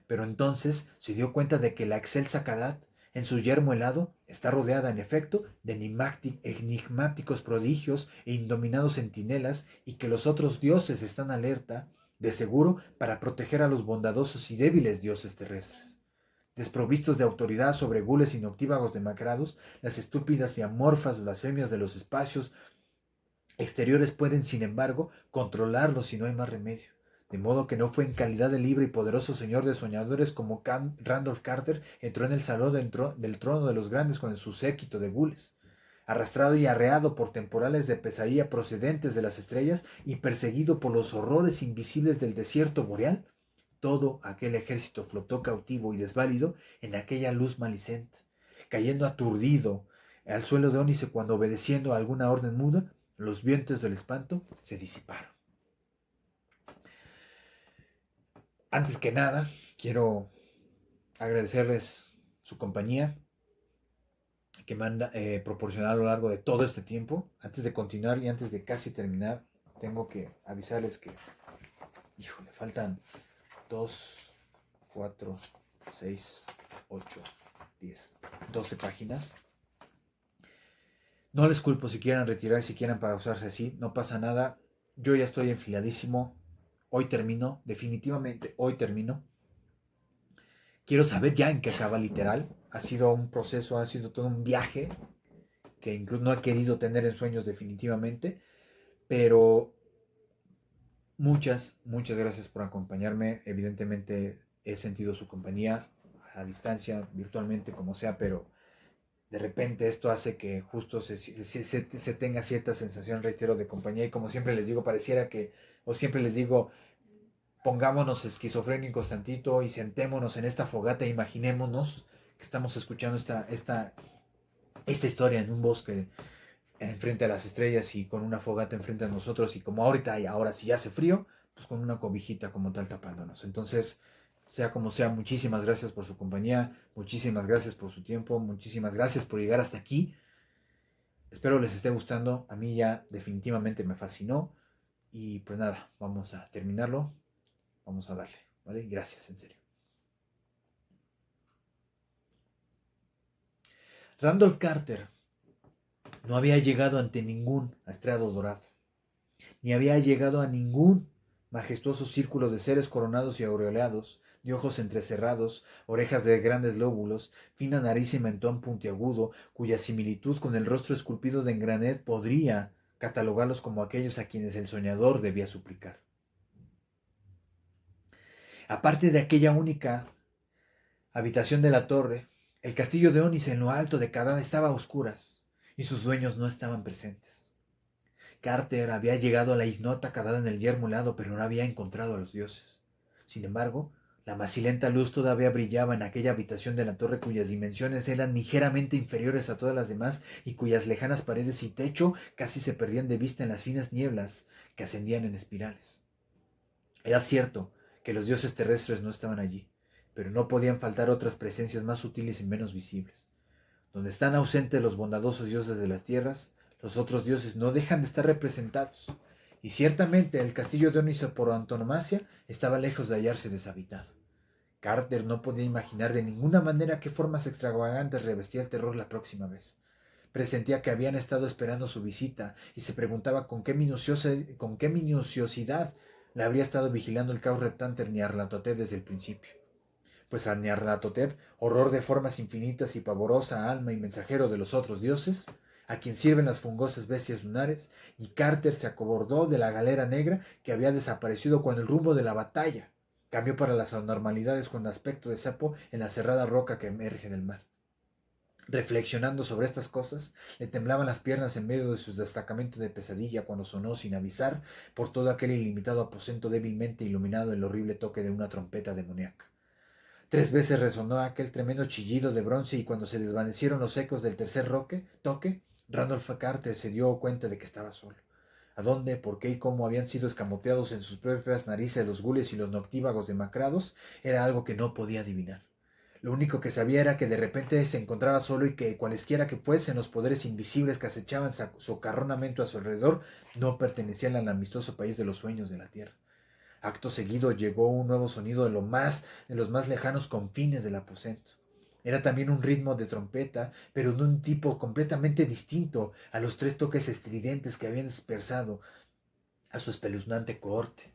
Pero entonces se dio cuenta de que la excelsa Kadat, en su yermo helado, está rodeada en efecto de enigmáticos prodigios e indominados centinelas, y que los otros dioses están alerta, de seguro, para proteger a los bondadosos y débiles dioses terrestres. Desprovistos de autoridad sobre gules y noctívagos demacrados, las estúpidas y amorfas blasfemias de los espacios exteriores pueden, sin embargo, controlarlos si no hay más remedio. De modo que no fue en calidad de libre y poderoso señor de soñadores como Randolph Carter entró en el salón del trono de los grandes con su séquito de gules. Arrastrado y arreado por temporales de pesadilla procedentes de las estrellas y perseguido por los horrores invisibles del desierto boreal, todo aquel ejército flotó cautivo y desválido en aquella luz malicente, cayendo aturdido al suelo de ónice cuando, obedeciendo a alguna orden muda, los vientos del espanto se disiparon. Antes que nada, quiero agradecerles su compañía que me han proporcionado a lo largo de todo este tiempo. Antes de continuar y antes de casi terminar, tengo que avisarles que, híjole, faltan 2, 4, 6, 8, 10, 12 páginas. No les culpo si quieran retirar, si quieran pausarse así, no pasa nada. Yo ya estoy enfiladísimo. Hoy termino, definitivamente hoy termino. Quiero saber ya en qué acaba literal. Ha sido un proceso, ha sido todo un viaje que incluso no he querido tener en sueños definitivamente. Pero muchas gracias por acompañarme. Evidentemente he sentido su compañía a distancia, virtualmente, como sea, pero de repente esto hace que justo se tenga cierta sensación, reitero, de compañía. Y como siempre les digo, pareciera que, o siempre les digo, pongámonos esquizofrénicos tantito y sentémonos en esta fogata e imaginémonos que estamos escuchando esta historia en un bosque enfrente a las estrellas y con una fogata enfrente a nosotros y como ahorita y ahora si ya hace frío, pues con una cobijita como tal tapándonos. Entonces, sea como sea, muchísimas gracias por su compañía, muchísimas gracias por su tiempo, muchísimas gracias por llegar hasta aquí. Espero les esté gustando, a mí ya definitivamente me fascinó y pues nada, vamos a terminarlo, vamos a darle, ¿vale? Gracias, en serio. Randolph Carter no había llegado ante ningún estrado dorado, ni había llegado a ningún majestuoso círculo de seres coronados y aureolados, de ojos entrecerrados, orejas de grandes lóbulos, fina nariz y mentón puntiagudo, cuya similitud con el rostro esculpido de engranet podría catalogarlos como aquellos a quienes el soñador debía suplicar. Aparte de aquella única habitación de la torre, el castillo de Onis en lo alto de Cadán estaba a oscuras, y sus dueños no estaban presentes. Carter había llegado a la ignota Cadán en el yermo helado, pero no había encontrado a los dioses. Sin embargo, la macilenta luz todavía brillaba en aquella habitación de la torre cuyas dimensiones eran ligeramente inferiores a todas las demás y cuyas lejanas paredes y techo casi se perdían de vista en las finas nieblas que ascendían en espirales. Era cierto que los dioses terrestres no estaban allí, pero no podían faltar otras presencias más sutiles y menos visibles. Donde están ausentes los bondadosos dioses de las tierras, los otros dioses no dejan de estar representados. Y ciertamente el castillo de Oniso por antonomasia estaba lejos de hallarse deshabitado. Carter no podía imaginar de ninguna manera qué formas extravagantes revestía el terror la próxima vez. Presentía que habían estado esperando su visita y se preguntaba con qué minuciosidad le habría estado vigilando el caos reptante Nyarlathotep desde el principio. Pues a Nyarlathotep, horror de formas infinitas y pavorosa alma y mensajero de los otros dioses, a quien sirven las fungosas bestias lunares, y Carter se acobardó de la galera negra que había desaparecido cuando el rumbo de la batalla cambió para las anormalidades con aspecto de sapo en la cerrada roca que emerge del mar. Reflexionando sobre estas cosas, le temblaban las piernas en medio de su destacamento de pesadilla cuando sonó sin avisar por todo aquel ilimitado aposento débilmente iluminado el horrible toque de una trompeta demoníaca. 3 veces resonó aquel tremendo chillido de bronce y cuando se desvanecieron los ecos del tercer toque, Randolph Carter se dio cuenta de que estaba solo. ¿A dónde, por qué y cómo habían sido escamoteados en sus propias narices los gules y los noctívagos demacrados era algo que no podía adivinar. Lo único que sabía era que de repente se encontraba solo y que cualesquiera que fuesen los poderes invisibles que acechaban socarronamente a su alrededor no pertenecían al amistoso país de los sueños de la tierra. Acto seguido llegó un nuevo sonido de los más lejanos confines del aposento. Era también un ritmo de trompeta, pero de un tipo completamente distinto a los 3 toques estridentes que habían dispersado a su espeluznante cohorte.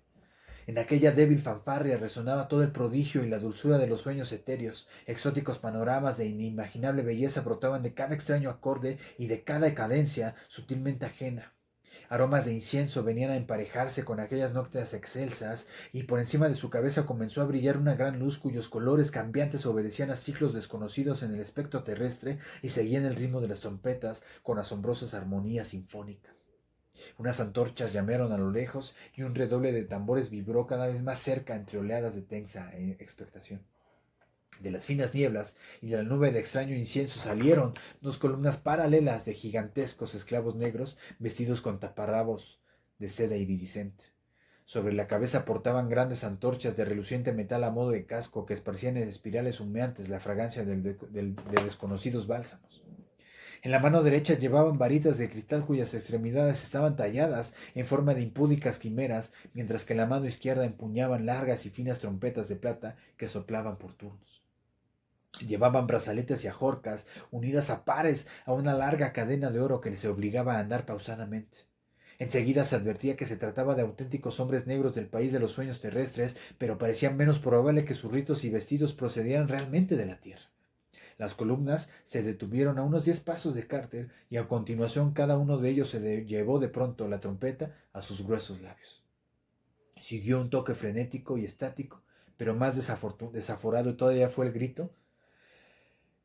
En aquella débil fanfarria resonaba todo el prodigio y la dulzura de los sueños etéreos. Exóticos panoramas de inimaginable belleza brotaban de cada extraño acorde y de cada cadencia sutilmente ajena. Aromas de incienso venían a emparejarse con aquellas notas excelsas, y por encima de su cabeza comenzó a brillar una gran luz cuyos colores cambiantes obedecían a ciclos desconocidos en el espectro terrestre y seguían el ritmo de las trompetas con asombrosas armonías sinfónicas. Unas antorchas llamaron a lo lejos y un redoble de tambores vibró cada vez más cerca entre oleadas de tensa expectación. De las finas nieblas y de la nube de extraño incienso salieron 2 columnas paralelas de gigantescos esclavos negros vestidos con taparrabos de seda iridiscente. Sobre la cabeza portaban grandes antorchas de reluciente metal a modo de casco que esparcían en espirales humeantes la fragancia de desconocidos bálsamos. En la mano derecha llevaban varitas de cristal cuyas extremidades estaban talladas en forma de impúdicas quimeras, mientras que en la mano izquierda empuñaban largas y finas trompetas de plata que soplaban por turnos. Llevaban brazaletes y ajorcas unidas a pares a una larga cadena de oro que les obligaba a andar pausadamente. Enseguida se advertía que se trataba de auténticos hombres negros del país de los sueños terrestres, pero parecía menos probable que sus ritos y vestidos procedieran realmente de la tierra. Las columnas se detuvieron a unos 10 pasos de Carter y a continuación cada uno de ellos llevó de pronto la trompeta a sus gruesos labios. Siguió un toque frenético y estático, pero más desaforado todavía fue el grito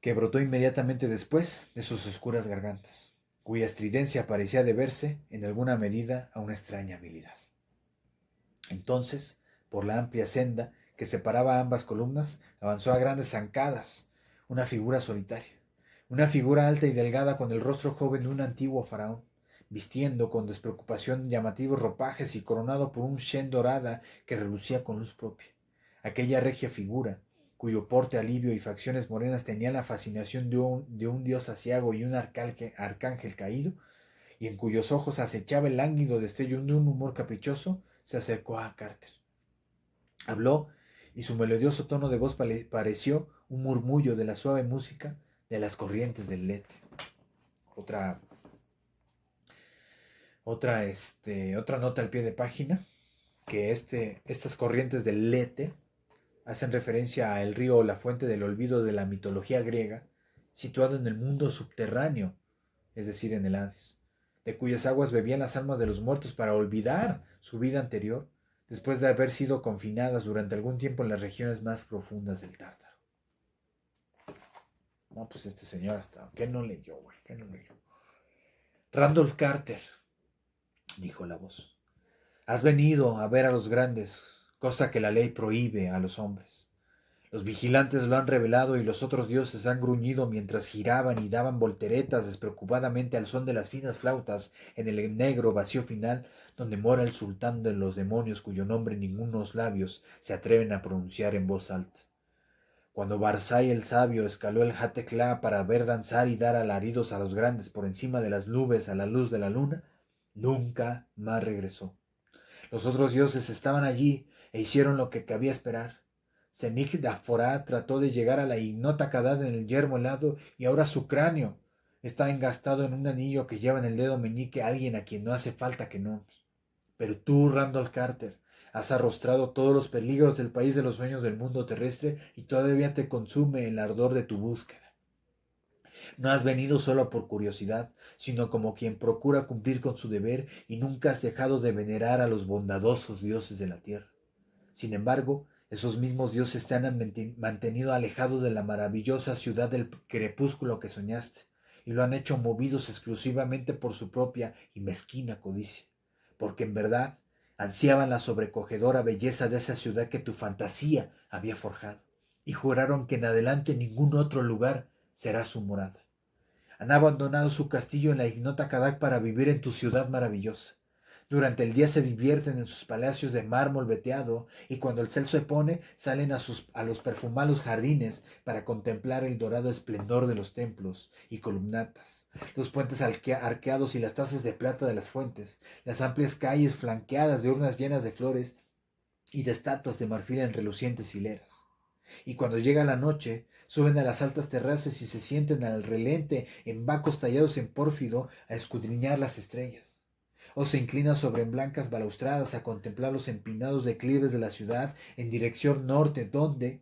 que brotó inmediatamente después de sus oscuras gargantas, cuya estridencia parecía deberse, en alguna medida, a una extraña habilidad. Entonces, por la amplia senda que separaba ambas columnas, avanzó a grandes zancadas una figura solitaria, una figura alta y delgada con el rostro joven de un antiguo faraón, vistiendo con despreocupación llamativos ropajes y coronado por un shen dorada que relucía con luz propia. Aquella regia figura, cuyo porte alivio y facciones morenas tenían la fascinación de un dios aciago y un arcángel caído, y en cuyos ojos acechaba el lánguido destello de un humor caprichoso, se acercó a Carter. Habló, y su melodioso tono de voz pareció un murmullo de la suave música de las corrientes del Lete. Otra nota al pie de página, que estas corrientes del Lete hacen referencia al río o la fuente del olvido de la mitología griega, situado en el mundo subterráneo, es decir, en el Hades, de cuyas aguas bebían las almas de los muertos para olvidar su vida anterior, después de haber sido confinadas durante algún tiempo en las regiones más profundas del Tártaro. No, pues este señor hasta, ¿qué no leyó, güey? ¿Qué no leyó? Randolph Carter, dijo la voz, has venido a ver a los grandes, cosa que la ley prohíbe a los hombres. Los vigilantes lo han revelado y los otros dioses han gruñido mientras giraban y daban volteretas despreocupadamente al son de las finas flautas en el negro vacío final donde mora el sultán de los demonios cuyo nombre ningunos labios se atreven a pronunciar en voz alta. Cuando Barzai el sabio escaló el Hatekla para ver danzar y dar alaridos a los grandes por encima de las nubes a la luz de la luna, nunca más regresó. Los otros dioses estaban allí e hicieron lo que cabía esperar. Senik Daforá trató de llegar a la ignota Kadad en el yermo helado y ahora su cráneo está engastado en un anillo que lleva en el dedo meñique alguien a quien no hace falta que no. Pero tú, Randolph Carter, has arrostrado todos los peligros del país de los sueños del mundo terrestre y todavía te consume el ardor de tu búsqueda. No has venido solo por curiosidad, sino como quien procura cumplir con su deber y nunca has dejado de venerar a los bondadosos dioses de la tierra. Sin embargo, esos mismos dioses te han mantenido alejado de la maravillosa ciudad del crepúsculo que soñaste, y lo han hecho movidos exclusivamente por su propia y mezquina codicia, porque en verdad ansiaban la sobrecogedora belleza de esa ciudad que tu fantasía había forjado, y juraron que en adelante ningún otro lugar será su morada. Han abandonado su castillo en la ignota Kadak para vivir en tu ciudad maravillosa. Durante el día se divierten en sus palacios de mármol veteado y cuando el sol se pone salen a los perfumados jardines para contemplar el dorado esplendor de los templos y columnatas, los puentes arqueados y las tazas de plata de las fuentes, las amplias calles flanqueadas de urnas llenas de flores y de estatuas de marfil en relucientes hileras. Y cuando llega la noche, suben a las altas terrazas y se sienten al relente en bancos tallados en pórfido a escudriñar las estrellas. O se inclinan sobre blancas balaustradas a contemplar los empinados declives de la ciudad en dirección norte, donde,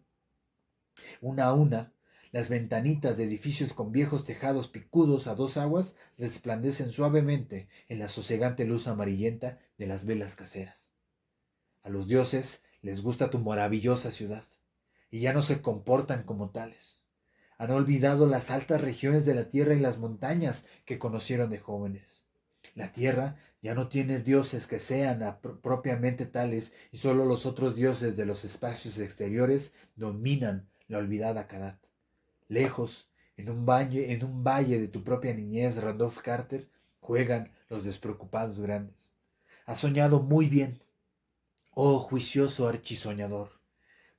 una a una, las ventanitas de edificios con viejos tejados picudos a dos aguas resplandecen suavemente en la sosegante luz amarillenta de las velas caseras. A los dioses les gusta tu maravillosa ciudad, y ya no se comportan como tales. Han olvidado las altas regiones de la tierra y las montañas que conocieron de jóvenes. La tierra ya no tiene dioses que sean propiamente tales y solo los otros dioses de los espacios exteriores dominan la olvidada Kadat. Lejos, en un valle de tu propia niñez, Randolph Carter, juegan los despreocupados grandes. Has soñado muy bien, oh juicioso archisoñador,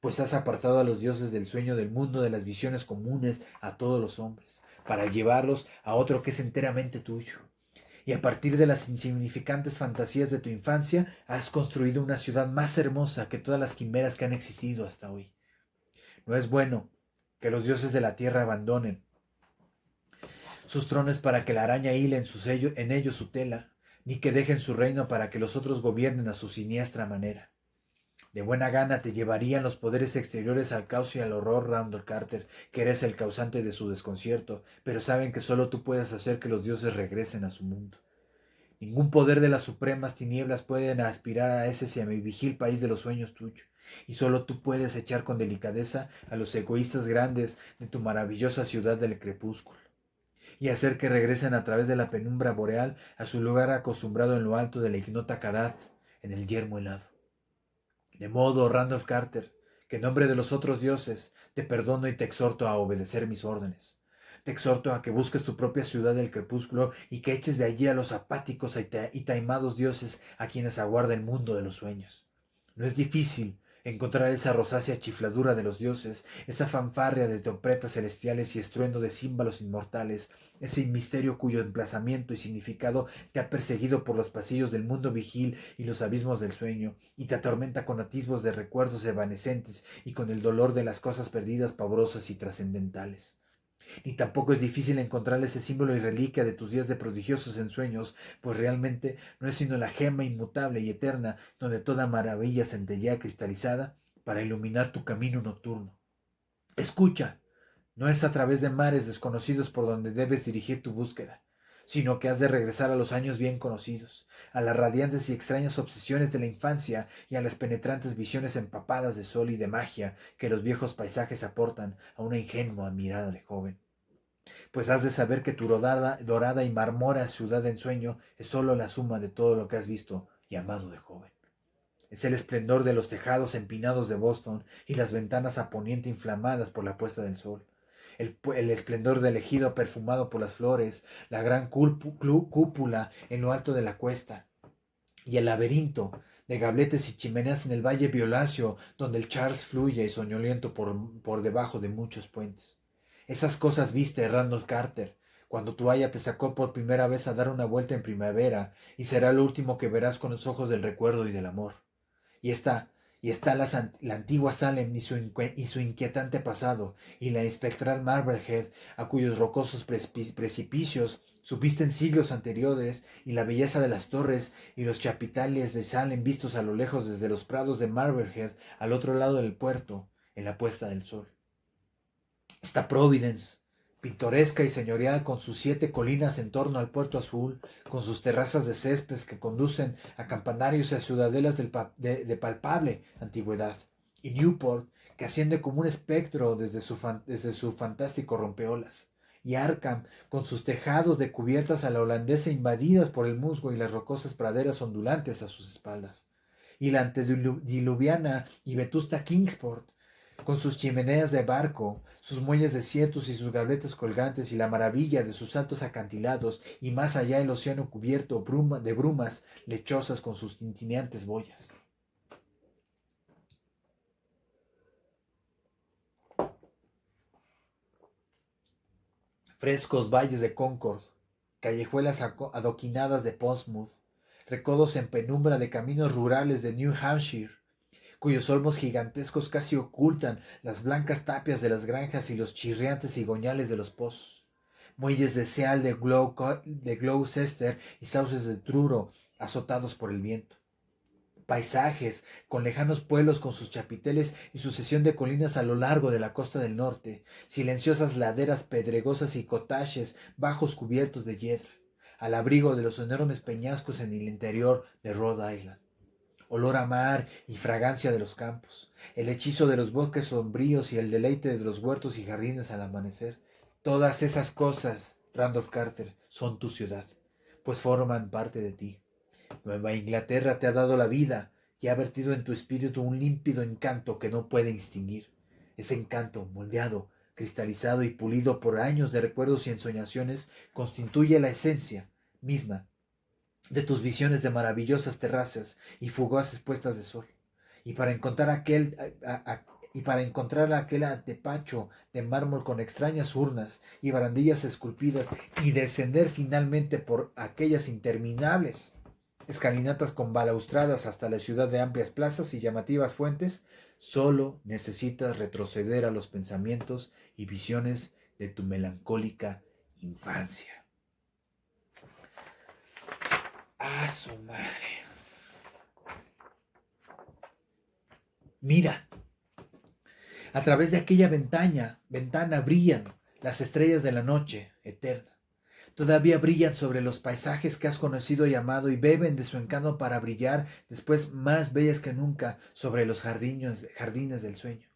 pues has apartado a los dioses del sueño del mundo de las visiones comunes a todos los hombres, para llevarlos a otro que es enteramente tuyo. Y a partir de las insignificantes fantasías de tu infancia, has construido una ciudad más hermosa que todas las quimeras que han existido hasta hoy. No es bueno que los dioses de la tierra abandonen sus trones para que la araña hile en ellos su tela. ni que dejen su reino para que los otros gobiernen a su siniestra manera. De buena gana te llevarían los poderes exteriores al caos y al horror, Randall Carter, que eres el causante de su desconcierto, pero saben que solo tú puedes hacer que los dioses regresen a su mundo. Ningún poder de las supremas tinieblas pueden aspirar a ese semivigil país de los sueños tuyo, y solo tú puedes echar con delicadeza a los egoístas grandes de tu maravillosa ciudad del crepúsculo, y hacer que regresen a través de la penumbra boreal a su lugar acostumbrado en lo alto de la ignota Kadat, en el yermo helado. De modo, Randolph Carter, que en nombre de los otros dioses te perdono y te exhorto a obedecer mis órdenes. Te exhorto a que busques tu propia ciudad del crepúsculo y que eches de allí a los apáticos y taimados dioses a quienes aguarda el mundo de los sueños. No es difícil encontrar esa rosácea chifladura de los dioses, esa fanfarria de trompetas celestiales y estruendo de címbalos inmortales, ese misterio cuyo emplazamiento y significado te ha perseguido por los pasillos del mundo vigil y los abismos del sueño, y te atormenta con atisbos de recuerdos evanescentes y con el dolor de las cosas perdidas pavorosas y trascendentales. Ni tampoco es difícil encontrar ese símbolo y reliquia de tus días de prodigiosos ensueños, pues realmente no es sino la gema inmutable y eterna donde toda maravilla centellea cristalizada para iluminar tu camino nocturno. Escucha, no es a través de mares desconocidos por donde debes dirigir tu búsqueda, sino que has de regresar a los años bien conocidos, a las radiantes y extrañas obsesiones de la infancia y a las penetrantes visiones empapadas de sol y de magia que los viejos paisajes aportan a una ingenua mirada de joven. Pues has de saber que tu dorada y marmora ciudad de ensueño es sólo la suma de todo lo que has visto y amado de joven. Es el esplendor de los tejados empinados de Boston y las ventanas a poniente inflamadas por la puesta del sol. El esplendor del ejido perfumado por las flores, la gran cúpula en lo alto de la cuesta, y el laberinto de gabletes y chimeneas en el valle violáceo donde el Charles fluye soñoliento por debajo de muchos puentes. Esas cosas viste, Randolph Carter, cuando tu aya te sacó por primera vez a dar una vuelta en primavera, y será lo último que verás con los ojos del recuerdo y del amor. Y está, la antigua Salem y su inquietante pasado, y la espectral Marblehead, a cuyos rocosos precipicios subiste en siglos anteriores, y la belleza de las torres y los chapiteles de Salem vistos a lo lejos desde los prados de Marblehead al otro lado del puerto, en la puesta del sol. Está Providence, pintoresca y señorial, con sus 7 colinas en torno al puerto azul, con sus terrazas de césped que conducen a campanarios y a ciudadelas de palpable antigüedad, y Newport, que asciende como un espectro desde su fantástico rompeolas, y Arkham, con sus tejados de cubiertas a la holandesa invadidas por el musgo y las rocosas praderas ondulantes a sus espaldas, y la antediluviana y vetusta Kingsport, con sus chimeneas de barco, sus muelles desiertos y sus gabletes colgantes y la maravilla de sus altos acantilados, y más allá el océano cubierto de brumas lechosas con sus tintineantes boyas. Frescos valles de Concord, callejuelas adoquinadas de Portsmouth, recodos en penumbra de caminos rurales de New Hampshire, cuyos olmos gigantescos casi ocultan las blancas tapias de las granjas y los chirriantes cigoñales de los pozos, muelles de Seal de Gloucester y sauces de Truro azotados por el viento, paisajes con lejanos pueblos con sus chapiteles y sucesión de colinas a lo largo de la costa del norte, silenciosas laderas pedregosas y cottages bajos cubiertos de hiedra, al abrigo de los enormes peñascos en el interior de Rhode Island. Olor a mar y fragancia de los campos, el hechizo de los bosques sombríos y el deleite de los huertos y jardines al amanecer. Todas esas cosas, Randolph Carter, son tu ciudad, pues forman parte de ti. Nueva Inglaterra te ha dado la vida y ha vertido en tu espíritu un límpido encanto que no puede extinguir. Ese encanto, moldeado, cristalizado y pulido por años de recuerdos y ensoñaciones, constituye la esencia misma de tus visiones de maravillosas terrazas y fugaces puestas de sol. Y para encontrar aquel antepacho de mármol con extrañas urnas y barandillas esculpidas y descender finalmente por aquellas interminables escalinatas con balaustradas hasta la ciudad de amplias plazas y llamativas fuentes, solo necesitas retroceder a los pensamientos y visiones de tu melancólica infancia. ¡Ah, su madre! Mira, a través de aquella ventana brillan las estrellas de la noche eterna. Todavía brillan sobre los paisajes que has conocido y amado y beben de su encanto para brillar después más bellas que nunca sobre los jardines del sueño.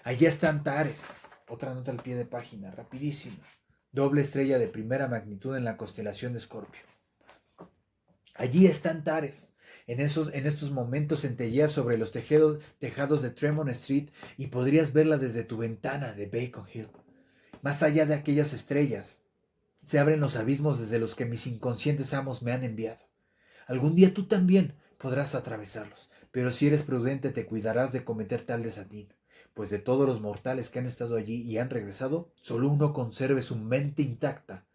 Allí está Antares, otra nota al pie de página, rapidísima. Doble estrella de primera magnitud en la constelación de Escorpio. Allí está Antares. En estos momentos centelleas sobre los tejados de Tremont Street y podrías verla desde tu ventana de Bacon Hill. Más allá de aquellas estrellas, se abren los abismos desde los que mis inconscientes amos me han enviado. Algún día tú también podrás atravesarlos, pero si eres prudente te cuidarás de cometer tal desatino, pues de todos los mortales que han estado allí y han regresado, solo uno conserve su mente intacta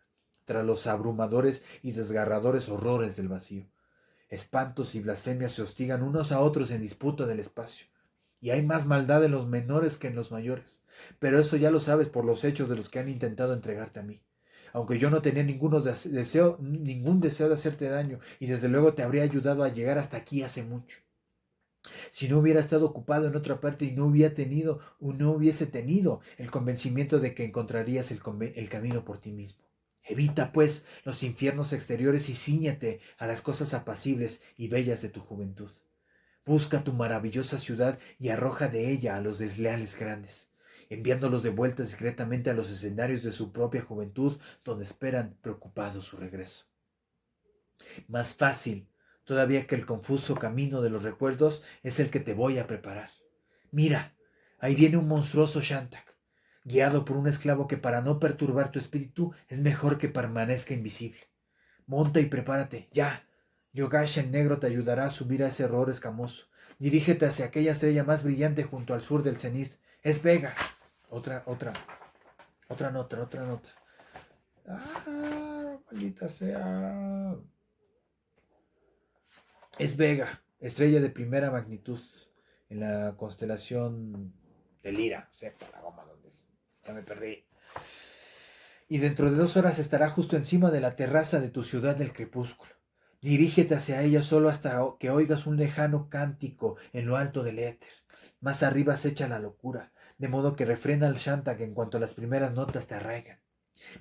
tras los abrumadores y desgarradores horrores del vacío. Espantos y blasfemias se hostigan unos a otros en disputa del espacio. Y hay más maldad en los menores que en los mayores. Pero eso ya lo sabes por los hechos de los que han intentado entregarte a mí. Aunque yo no tenía ningún deseo de hacerte daño, y desde luego te habría ayudado a llegar hasta aquí hace mucho. Si no hubiera estado ocupado en otra parte y no hubiese tenido el convencimiento de que encontrarías el camino por ti mismo. Evita, pues, los infiernos exteriores y cíñete a las cosas apacibles y bellas de tu juventud. Busca tu maravillosa ciudad y arroja de ella a los desleales grandes, enviándolos de vuelta discretamente a los escenarios de su propia juventud, donde esperan preocupados su regreso. Más fácil todavía que el confuso camino de los recuerdos es el que te voy a preparar. Mira, ahí viene un monstruoso Shantak, guiado por un esclavo que para no perturbar tu espíritu es mejor que permanezca invisible. Monta y prepárate, ya. Yogash el negro te ayudará a subir a ese error escamoso. Dirígete hacia aquella estrella más brillante junto al sur del cenit. Es Vega. Otra nota. Ah, maldita sea. Es Vega, estrella de primera magnitud en la constelación de Lira. Sepa la goma donde es. Ya me perdí. Y dentro de 2 horas estará justo encima de la terraza de tu ciudad del crepúsculo. Dirígete hacia ella solo hasta que oigas un lejano cántico en lo alto del éter. Más arriba se echa la locura, de modo que refrena el Shantak en cuanto las primeras notas te arraigan.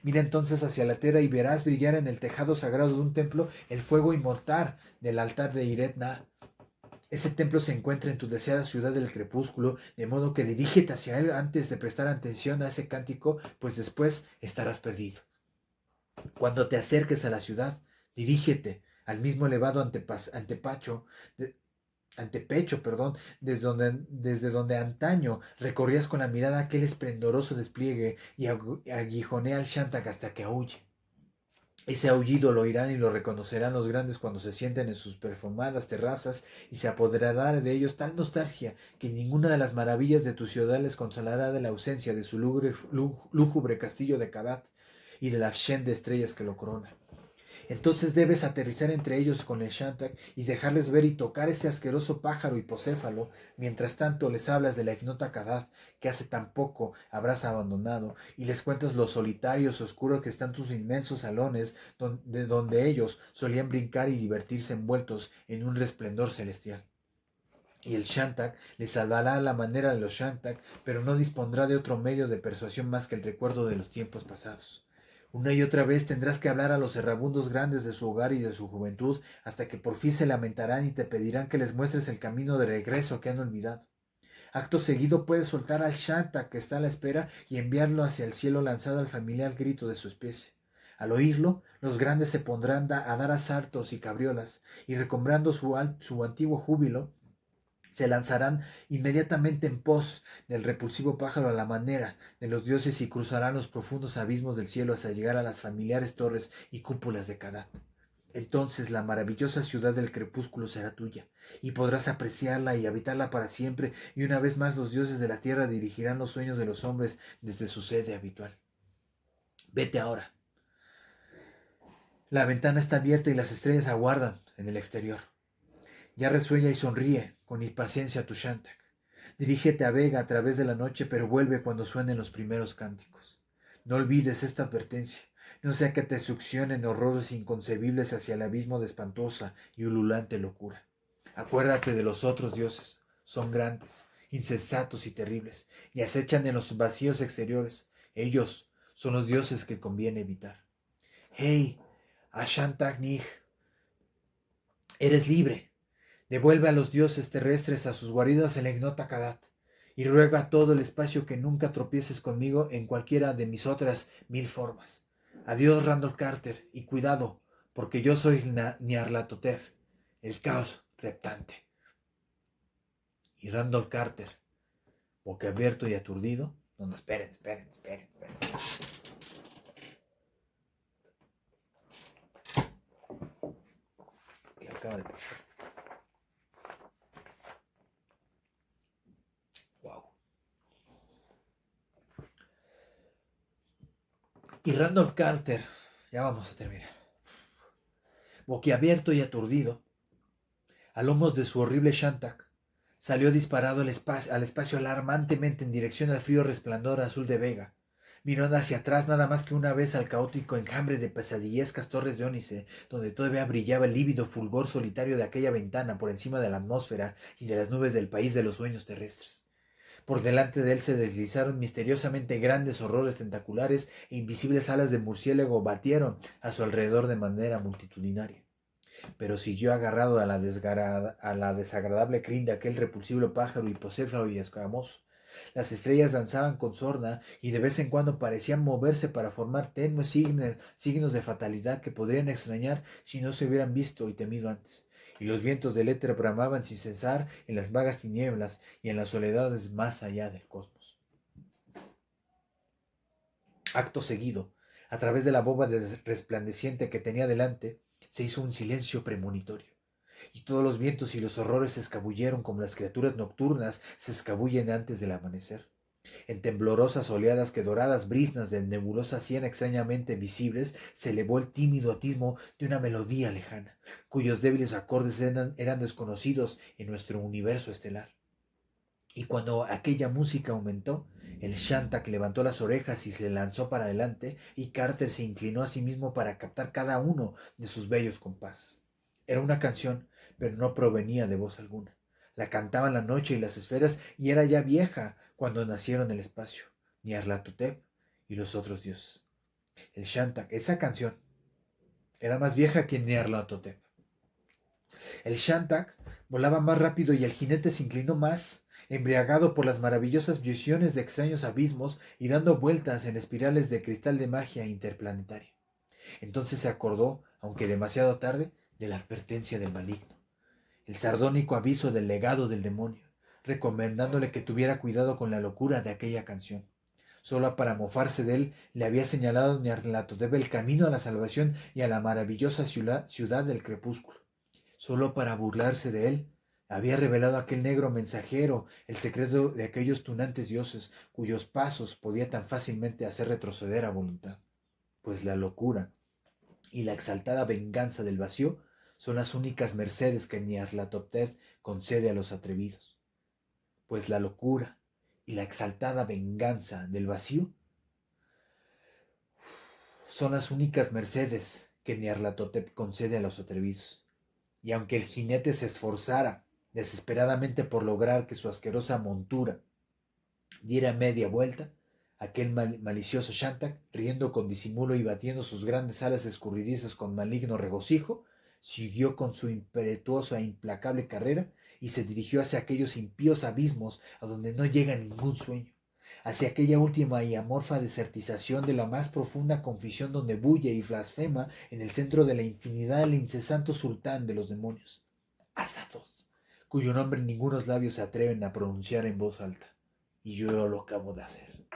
Mira entonces hacia la tierra y verás brillar en el tejado sagrado de un templo el fuego inmortal del altar de Iretna. Ese templo se encuentra en tu deseada ciudad del crepúsculo, de modo que dirígete hacia él antes de prestar atención a ese cántico, pues después estarás perdido. Cuando te acerques a la ciudad, dirígete al mismo elevado antepecho, desde donde antaño recorrías con la mirada aquel esplendoroso despliegue y aguijonea al Shantak hasta que aúlle. Ese aullido lo oirán y lo reconocerán los grandes cuando se sienten en sus perfumadas terrazas y se apoderará de ellos tal nostalgia que ninguna de las maravillas de tu ciudad les consolará de la ausencia de su lúgubre castillo de Kadat y de la Shen de estrellas que lo corona. Entonces debes aterrizar entre ellos con el Shantak y dejarles ver y tocar ese asqueroso pájaro hipocéfalo. Mientras tanto les hablas de la ignota Kadat que hace tan poco habrás abandonado y les cuentas lo solitarios y oscuros que están tus inmensos salones donde ellos solían brincar y divertirse envueltos en un resplendor celestial. Y el Shantak les hablará a la manera de los Shantak, pero no dispondrá de otro medio de persuasión más que el recuerdo de los tiempos pasados. Una y otra vez tendrás que hablar a los errabundos grandes de su hogar y de su juventud, hasta que por fin se lamentarán y te pedirán que les muestres el camino de regreso que han olvidado. Acto seguido puedes soltar al Shantak que está a la espera y enviarlo hacia el cielo lanzado al familiar grito de su especie. Al oírlo, los grandes se pondrán a dar asaltos y cabriolas, y recombrando su antiguo júbilo, se lanzarán inmediatamente en pos del repulsivo pájaro a la manera de los dioses y cruzarán los profundos abismos del cielo hasta llegar a las familiares torres y cúpulas de Kadat. Entonces la maravillosa ciudad del crepúsculo será tuya, y podrás apreciarla y habitarla para siempre, y una vez más los dioses de la tierra dirigirán los sueños de los hombres desde su sede habitual. Vete ahora. La ventana está abierta y las estrellas aguardan en el exterior. Ya resuella y sonríe con impaciencia tu Shantak. Dirígete a Vega a través de la noche, pero vuelve cuando suenen los primeros cánticos. No olvides esta advertencia. no sea que te succionen horrores inconcebibles hacia el abismo de espantosa y ululante locura. Acuérdate de los otros dioses, son grandes, insensatos y terribles, y acechan en los vacíos exteriores. Ellos son los dioses que conviene evitar. Hey, Ashantak Nig, eres libre. Devuelve a los dioses terrestres a sus guaridas en la ignota Kadat, y ruega a todo el espacio que nunca tropieces conmigo en cualquiera de mis otras 1000 formas. Adiós, Randall Carter, y cuidado, porque yo soy Nyarlathotep, el caos reptante. Y Randall Carter, boquiabierto y aturdido, no, esperen. ¿Qué acaba de pasar? Wow. Y Randall Carter, ya vamos a terminar, boquiabierto y aturdido, a lomos de su horrible Shantak, salió disparado al espacio alarmantemente en dirección al frío resplandor azul de Vega. Miró hacia atrás nada más que una vez al caótico enjambre de pesadillescas torres de ónice, donde todavía brillaba el lívido fulgor solitario de aquella ventana por encima de la atmósfera y de las nubes del país de los sueños terrestres. Por delante de él se deslizaron misteriosamente grandes horrores tentaculares e invisibles alas de murciélago batieron a su alrededor de manera multitudinaria. Pero siguió agarrado a la desagradable crin de aquel repulsivo pájaro hipocéfalo y escamoso. Las estrellas danzaban con sorna y de vez en cuando parecían moverse para formar tenues signos de fatalidad que podrían extrañar si no se hubieran visto y temido antes. Y los vientos del éter bramaban sin cesar en las vagas tinieblas y en las soledades más allá del cosmos. Acto seguido, a través de la bóveda resplandeciente que tenía delante, se hizo un silencio premonitorio, y todos los vientos y los horrores se escabulleron como las criaturas nocturnas se escabullen antes del amanecer. En temblorosas oleadas que doradas brisnas de nebulosa hacían extrañamente visibles, se elevó el tímido atismo de una melodía lejana, cuyos débiles acordes eran desconocidos en nuestro universo estelar. Y cuando aquella música aumentó, el Shantak levantó las orejas y se lanzó para adelante, y Carter se inclinó a sí mismo para captar cada uno de sus bellos compases. Era una canción, pero no provenía de voz alguna. La cantaban la noche y las esferas, y era ya vieja cuando nacieron el espacio, Nyarlathotep y los otros dioses. El Shantak, esa canción, era más vieja que Nyarlathotep. El Shantak volaba más rápido y el jinete se inclinó más, embriagado por las maravillosas visiones de extraños abismos y dando vueltas en espirales de cristal de magia interplanetaria. Entonces se acordó, aunque demasiado tarde, de la advertencia del maligno, el sardónico aviso del legado del demonio, recomendándole que tuviera cuidado con la locura de aquella canción. Solo para mofarse de él, le había señalado Nyarlathotep el camino a la salvación y a la maravillosa ciudad del crepúsculo. Solo para burlarse de él, había revelado a aquel negro mensajero el secreto de aquellos tunantes dioses cuyos pasos podía tan fácilmente hacer retroceder a voluntad. Pues la locura y la exaltada venganza del vacío son las únicas mercedes que Nyarlathotep concede a los atrevidos. Pues la locura y la exaltada venganza del vacío son las únicas mercedes que Nyarlathotep concede a los atrevidos. Y aunque el jinete se esforzara desesperadamente por lograr que su asquerosa montura diera media vuelta, aquel malicioso Shantak, riendo con disimulo y batiendo sus grandes alas escurridizas con maligno regocijo, siguió con su impetuosa e implacable carrera y se dirigió hacia aquellos impíos abismos a donde no llega ningún sueño, hacia aquella última y amorfa desertización de la más profunda confusión donde bulle y blasfema en el centro de la infinidad el incesante sultán de los demonios, Azathoth, cuyo nombre ningunos labios se atreven a pronunciar en voz alta, y yo lo acabo de hacer.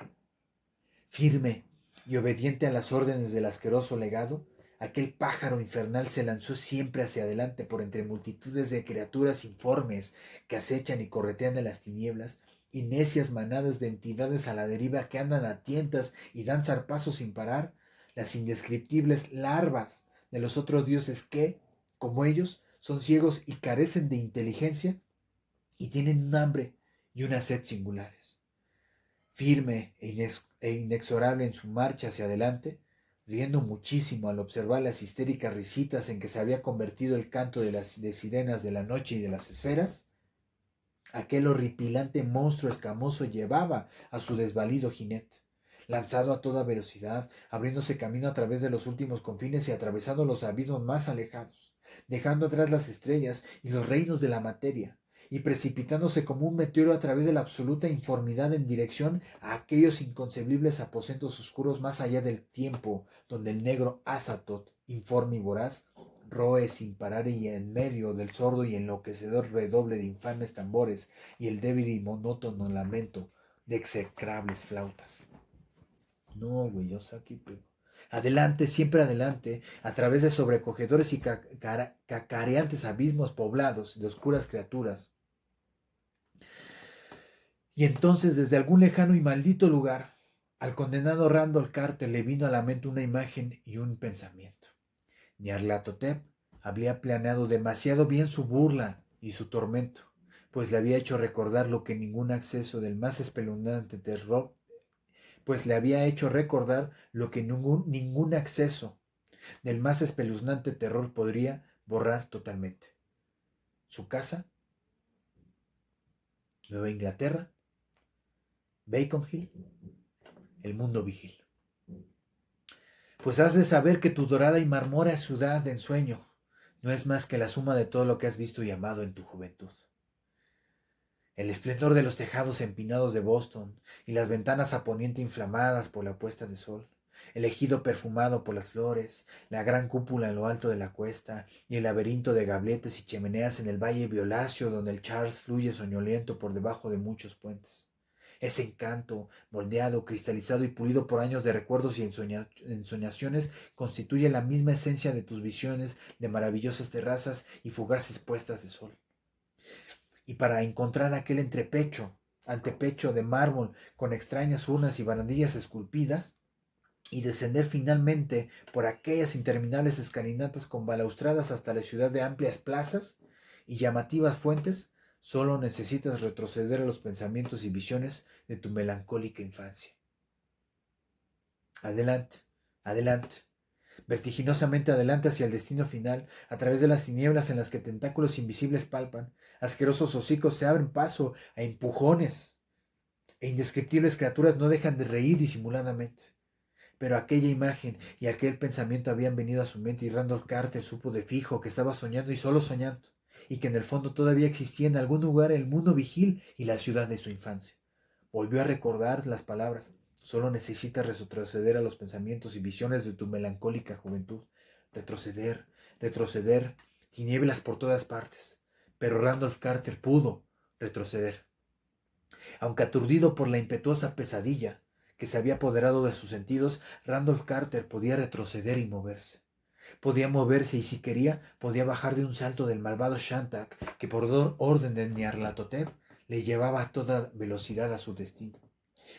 Firme y obediente a las órdenes del asqueroso legado, aquel pájaro infernal se lanzó siempre hacia adelante por entre multitudes de criaturas informes que acechan y corretean en las tinieblas, y necias manadas de entidades a la deriva que andan a tientas y dan zarpazos sin parar, las indescriptibles larvas de los otros dioses que, como ellos, son ciegos y carecen de inteligencia y tienen un hambre y una sed singulares. Firme e inexorable en su marcha hacia adelante, riendo muchísimo al observar las histéricas risitas en que se había convertido el canto de sirenas de la noche y de las esferas, aquel horripilante monstruo escamoso llevaba a su desvalido jinete, lanzado a toda velocidad, abriéndose camino a través de los últimos confines y atravesando los abismos más alejados, dejando atrás las estrellas y los reinos de la materia, y precipitándose como un meteoro a través de la absoluta informidad en dirección a aquellos inconcebibles aposentos oscuros más allá del tiempo, donde el negro Azatoth, informe y voraz, roe sin parar y en medio del sordo y enloquecedor redoble de infames tambores y el débil y monótono lamento de execrables flautas. No, güey, yo sé aquí, pero... Adelante, siempre adelante, a través de sobrecogedores y cacareantes abismos poblados de oscuras criaturas. Y entonces, desde algún lejano y maldito lugar, al condenado Randolph Carter le vino a la mente una imagen y un pensamiento. Nyarlathotep había planeado demasiado bien su burla y su tormento, pues le había hecho recordar lo que ningún acceso del más espeluznante terror, pues le había hecho recordar lo que ningún acceso del más espeluznante terror podría borrar totalmente. Su casa, Nueva Inglaterra, Bacon Hill, el mundo vigil. Pues has de saber que tu dorada y marmórea ciudad de ensueño no es más que la suma de todo lo que has visto y amado en tu juventud. El esplendor de los tejados empinados de Boston y las ventanas a poniente inflamadas por la puesta de sol, el ejido perfumado por las flores, la gran cúpula en lo alto de la cuesta y el laberinto de gabletes y chimeneas en el valle violáceo donde el Charles fluye soñoliento por debajo de muchos puentes. Ese encanto, moldeado, cristalizado y pulido por años de recuerdos y ensoñaciones, constituye la misma esencia de tus visiones de maravillosas terrazas y fugaces puestas de sol. Y para encontrar aquel antepecho de mármol con extrañas urnas y barandillas esculpidas, y descender finalmente por aquellas interminables escalinatas con balaustradas hasta la ciudad de amplias plazas y llamativas fuentes, solo necesitas retroceder a los pensamientos y visiones de tu melancólica infancia. Adelante, adelante, vertiginosamente adelante hacia el destino final, a través de las tinieblas en las que tentáculos invisibles palpan, asquerosos hocicos se abren paso a empujones, e indescriptibles criaturas no dejan de reír disimuladamente. Pero aquella imagen y aquel pensamiento habían venido a su mente y Randolph Carter supo de fijo que estaba soñando y solo soñando, y que en el fondo todavía existía en algún lugar el mundo vigil y la ciudad de su infancia. Volvió a recordar las palabras. Solo necesitas retroceder a los pensamientos y visiones de tu melancólica juventud. Retroceder, retroceder, tinieblas por todas partes. Pero Randolph Carter pudo retroceder. Aunque aturdido por la impetuosa pesadilla que se había apoderado de sus sentidos, Randolph Carter podía retroceder y moverse. Podía moverse y si quería, podía bajar de un salto del malvado Shantak que por orden de Nyarlathotep le llevaba a toda velocidad a su destino.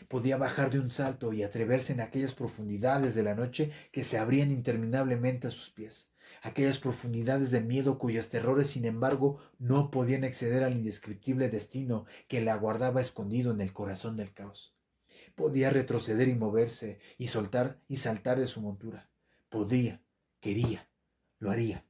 Podía bajar de un salto y atreverse en aquellas profundidades de la noche que se abrían interminablemente a sus pies, aquellas profundidades de miedo cuyos terrores, sin embargo, no podían exceder al indescriptible destino que le aguardaba escondido en el corazón del caos. Podía retroceder y moverse, y soltar y saltar de su montura. Podía, quería, lo haría.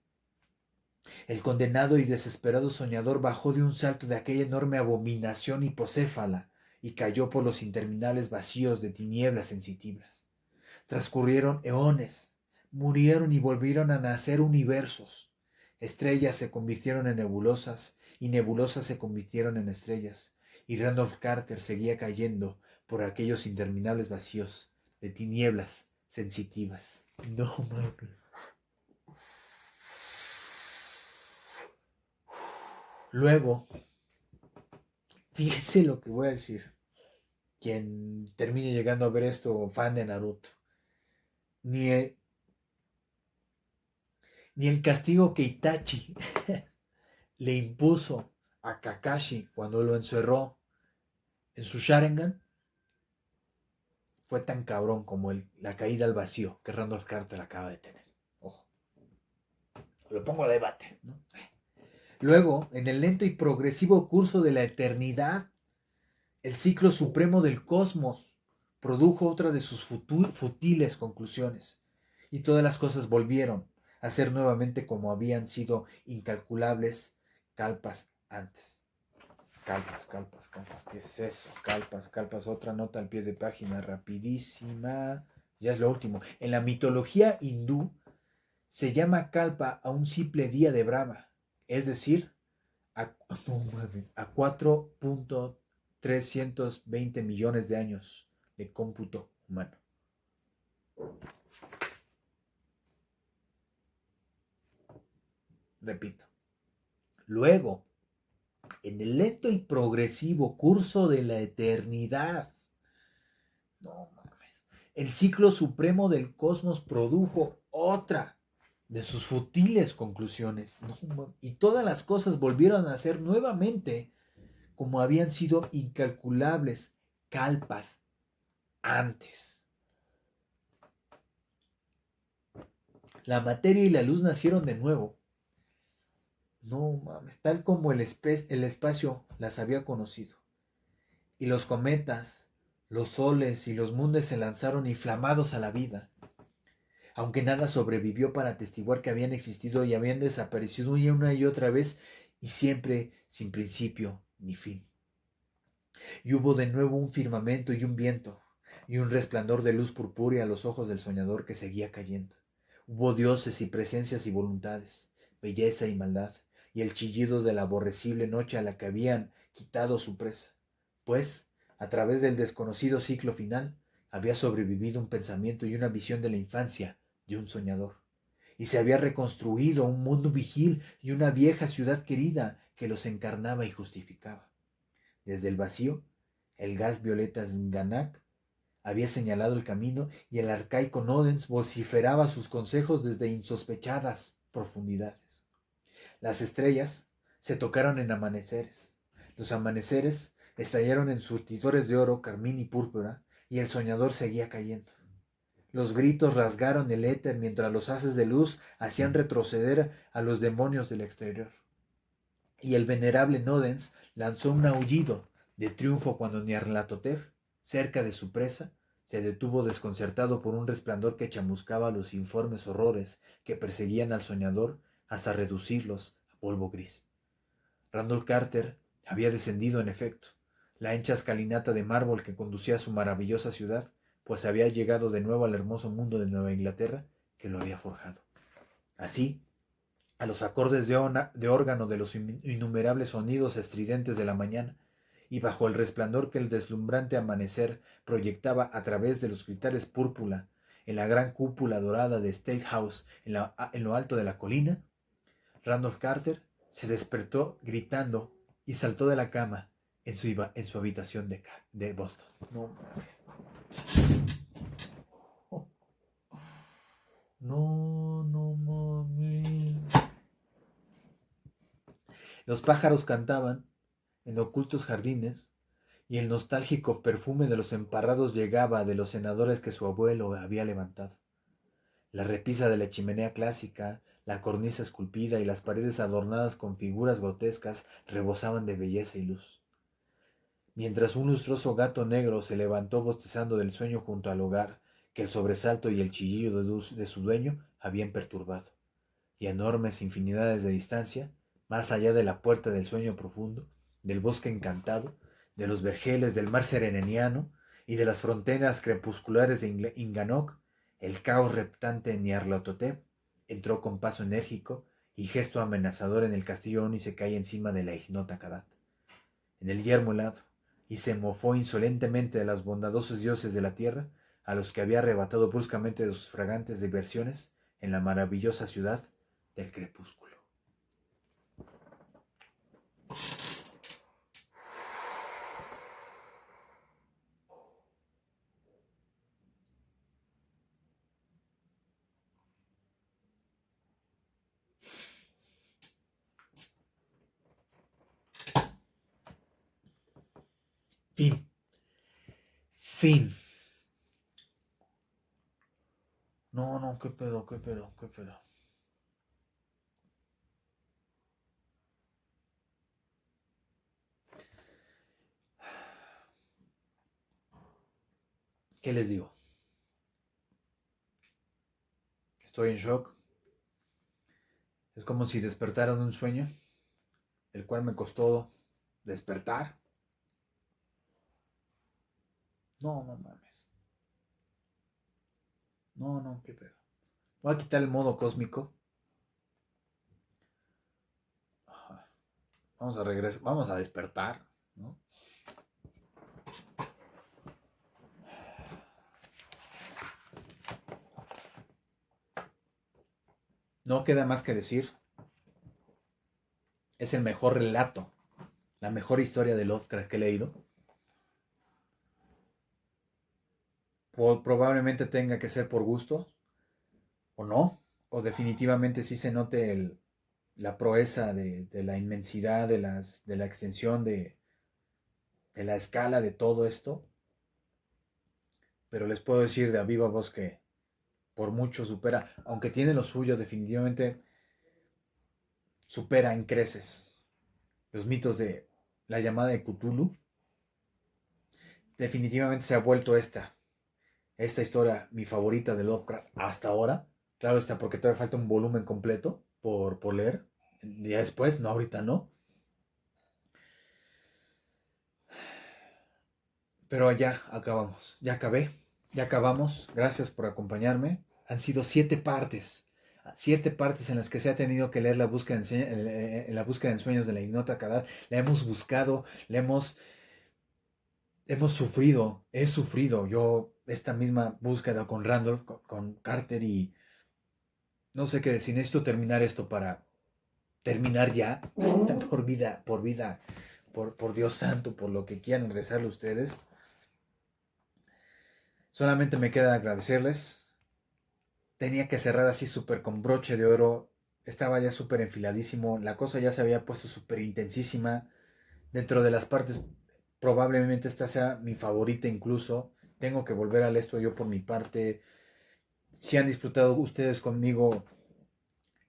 El condenado y desesperado soñador bajó de un salto de aquella enorme abominación hipocéfala y cayó por los interminables vacíos de tinieblas sensitivas. Transcurrieron eones, murieron y volvieron a nacer universos. Estrellas se convirtieron en nebulosas y nebulosas se convirtieron en estrellas, y Randolph Carter seguía cayendo por aquellos interminables vacíos de tinieblas sensitivas. No mames. Luego, fíjense lo que voy a decir. Quien termine llegando a ver esto, fan de Naruto. Ni el castigo que Itachi le impuso a Kakashi cuando lo encerró en su Sharingan fue tan cabrón como la caída al vacío que Randolph Carter acaba de tener. Ojo. Lo pongo a debate, ¿no? Luego, en el lento y progresivo curso de la eternidad, el ciclo supremo del cosmos produjo otra de sus futiles conclusiones. y todas las cosas volvieron a ser nuevamente como habían sido incalculables calpas antes. Calpas, calpas, calpas. ¿Qué es eso? Calpas, calpas. Otra nota al pie de página, rapidísima. Ya es lo último. En la mitología hindú se llama calpa a un simple día de Brahma, es decir, a, no a 4.320 millones de años de cómputo humano. Repito. Luego, en el lento y progresivo curso de la eternidad, no mames, el ciclo supremo del cosmos produjo otra de sus futiles conclusiones. No, y todas las cosas volvieron a ser nuevamente como habían sido incalculables calpas antes. La materia y la luz nacieron de nuevo. No mames, tal como el espacio las había conocido. Y los cometas, los soles y los mundos se lanzaron inflamados a la vida. Aunque nada sobrevivió para atestiguar que habían existido y habían desaparecido una y otra vez y siempre sin principio ni fin. Y hubo de nuevo un firmamento y un viento y un resplandor de luz purpúrea a los ojos del soñador que seguía cayendo. Hubo dioses y presencias y voluntades, belleza y maldad, y el chillido de la aborrecible noche a la que habían quitado su presa. Pues, a través del desconocido ciclo final, había sobrevivido un pensamiento y una visión de la infancia de un soñador. Y se había reconstruido un mundo vigil y una vieja ciudad querida que los encarnaba y justificaba. Desde el vacío, el gas violeta Sganak había señalado el camino y el arcaico Nodens vociferaba sus consejos desde insospechadas profundidades. Las estrellas se tocaron en amaneceres. Los amaneceres estallaron en surtidores de oro, carmín y púrpura, y el soñador seguía cayendo. Los gritos rasgaron el éter mientras los haces de luz hacían retroceder a los demonios del exterior. Y el venerable Nodens lanzó un aullido de triunfo cuando Nyarlathotep, cerca de su presa, se detuvo desconcertado por un resplandor que chamuscaba los informes horrores que perseguían al soñador hasta reducirlos a polvo gris. Randall Carter había descendido en efecto, la ancha escalinata de mármol que conducía a su maravillosa ciudad, pues había llegado de nuevo al hermoso mundo de Nueva Inglaterra que lo había forjado. Así, a los acordes de órgano de los innumerables sonidos estridentes de la mañana, y bajo el resplandor que el deslumbrante amanecer proyectaba a través de los cristales púrpura en la gran cúpula dorada de State House en lo alto de la colina, Randolph Carter se despertó gritando y saltó de la cama en su habitación de Boston. No mames. No, no mames. Los pájaros cantaban en ocultos jardines, y el nostálgico perfume de los emparrados llegaba de los cenadores que su abuelo había levantado. La repisa de la chimenea clásica, la cornisa esculpida y las paredes adornadas con figuras grotescas rebosaban de belleza y luz. Mientras un lustroso gato negro se levantó bostezando del sueño junto al hogar que el sobresalto y el chillido de su dueño habían perturbado, y a enormes infinidades de distancia, más allá de la puerta del sueño profundo, del bosque encantado, de los vergeles del mar sereneniano y de las fronteras crepusculares de Inganok, el caos reptante en Nyarlathotep entró con paso enérgico y gesto amenazador en el castillo Oni se cae encima de la ignota Kadat, en el yermo helado, y se mofó insolentemente de los bondadosos dioses de la tierra, a los que había arrebatado bruscamente de sus fragantes diversiones en la maravillosa ciudad del crepúsculo. Fin. Fin. No, no, qué pedo, qué pedo, qué pedo. ¿Qué les digo? Estoy en shock. Es como si despertara de un sueño, el cual me costó despertar. No, no mames. No, no, qué pedo. Voy a quitar el modo cósmico. Vamos a regresar, vamos a despertar, ¿no? No queda más que decir. Es el mejor relato, la mejor historia de Lovecraft que he leído. Probablemente tenga que ser por gusto, o no, o definitivamente sí se note la proeza de la inmensidad, de la extensión, de la escala de todo esto. Pero les puedo decir de a viva voz que por mucho supera, aunque tiene lo suyo, definitivamente supera en creces los mitos de la llamada de Cthulhu. Definitivamente se ha vuelto esta historia mi favorita de Lovecraft hasta ahora. Claro está, porque todavía falta un volumen completo por leer. Ya después, no, ahorita no. Pero ya acabamos, ya acabé, ya acabamos. Gracias por acompañarme. Han sido 7 partes. 7 partes en las que se ha tenido que leer la búsqueda en sueños de la ignota Kadar. La hemos buscado, hemos sufrido, he sufrido yo esta misma búsqueda con Randall, con Carter, y no sé qué decir. Necesito terminar esto para terminar ya, por vida, por Dios santo, por lo que quieran rezarle ustedes. Solamente me queda agradecerles. Tenía que cerrar así súper con broche de oro. Estaba ya súper enfiladísimo. La cosa ya se había puesto súper intensísima. Dentro de las partes, probablemente esta sea mi favorita incluso. Tengo que volver al esto yo por mi parte. Si han disfrutado ustedes conmigo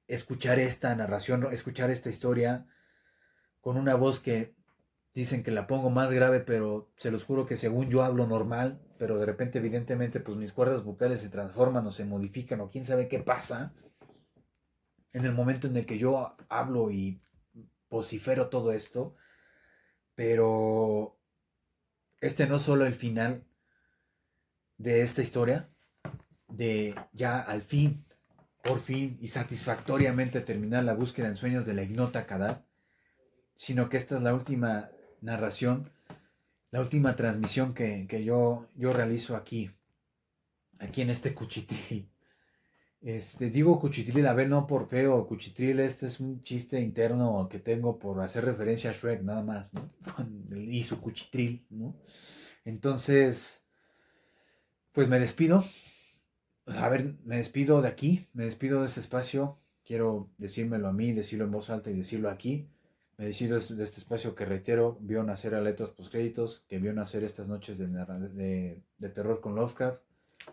escuchar esta narración, escuchar esta historia con una voz que dicen que la pongo más grave, pero se los juro que según yo hablo normal, pero de repente evidentemente pues mis cuerdas vocales se transforman o se modifican o quién sabe qué pasa en el momento en el que yo hablo y vocifero todo esto, pero este no es solo el final de esta historia, de ya al fin, por fin y satisfactoriamente terminar la búsqueda en sueños de la ignota Kadar, sino que esta es la última narración, la última transmisión que yo realizo aquí en este cuchitril. Digo cuchitril, a ver, no por feo, cuchitril, este es un chiste interno que tengo por hacer referencia a Shrek, nada más, ¿no? Y su cuchitril, ¿no? Entonces, pues me despido. A ver, me despido de aquí, me despido de este espacio. Quiero decírmelo a mí, decirlo en voz alta y decirlo aquí. Me despido de este espacio que reitero, vio nacer a letras postcréditos, que vio nacer estas noches de terror con Lovecraft,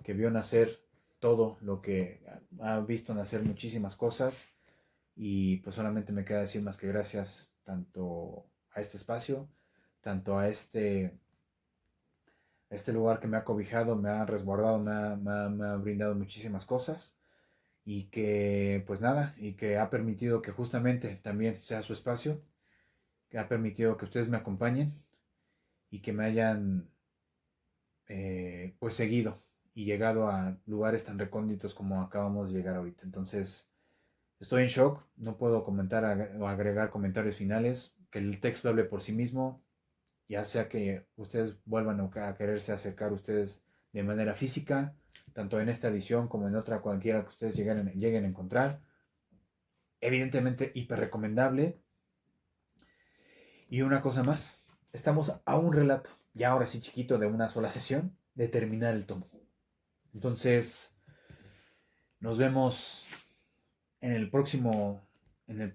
que vio nacer todo lo que ha visto nacer muchísimas cosas. Y pues solamente me queda decir más que gracias tanto a este espacio, tanto a este lugar que me ha cobijado, me ha resguardado, me ha brindado muchísimas cosas y que pues nada, y que ha permitido que justamente también sea su espacio, que ha permitido que ustedes me acompañen y que me hayan pues seguido y llegado a lugares tan recónditos como acabamos de llegar ahorita. Entonces estoy en shock, no puedo comentar o agregar comentarios finales, que el texto hable por sí mismo, ya sea que ustedes vuelvan a quererse acercar ustedes de manera física, tanto en esta edición como en otra cualquiera que ustedes lleguen a encontrar. Evidentemente hiper recomendable. Y una cosa más, estamos a un relato, ya ahora sí chiquito, de una sola sesión, de terminar el tomo. Entonces, nos vemos en el próximo, en la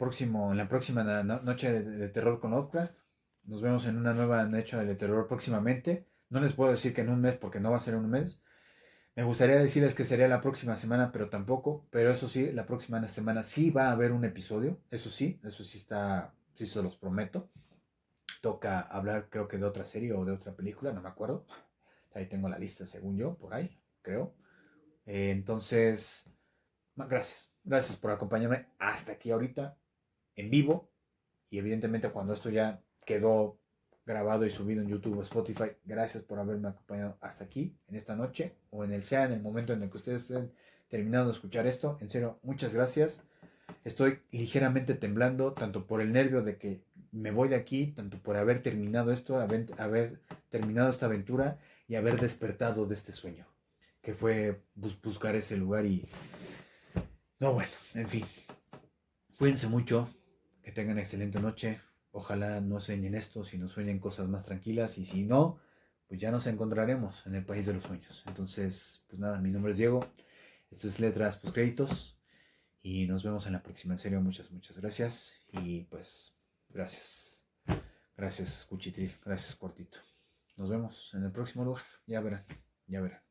próxima noche de terror con Lovecraft. Nos vemos en una nueva noche de terror próximamente. No les puedo decir que en un mes porque no va a ser en un mes. Me gustaría decirles que sería la próxima semana, pero tampoco. Pero eso sí, la próxima semana sí va a haber un episodio. Eso sí está, sí se los prometo. Toca hablar creo que de otra serie o de otra película, no me acuerdo. Ahí tengo la lista según yo, por ahí, creo. Entonces, Gracias por acompañarme hasta aquí ahorita, en vivo. Y evidentemente cuando esto ya quedó grabado y subido en YouTube o Spotify, gracias por haberme acompañado hasta aquí, en esta noche, o en el momento en el que ustedes estén terminando de escuchar esto. En serio, muchas gracias. Estoy ligeramente temblando, tanto por el nervio de que me voy de aquí, tanto por haber terminado esto, haber terminado esta aventura y haber despertado de este sueño, que fue buscar ese lugar y... No, bueno, en fin. Cuídense mucho, que tengan excelente noche. Ojalá no sueñen esto, sino sueñen cosas más tranquilas. Y si no, pues ya nos encontraremos en el país de los sueños. Entonces, pues nada, mi nombre es Diego. Esto es Letras Pues Créditos. Y nos vemos en la próxima. En serio, muchas gracias. Y pues, gracias. Gracias, Cuchitril. Gracias, Cuartito. Nos vemos en el próximo lugar. Ya verán.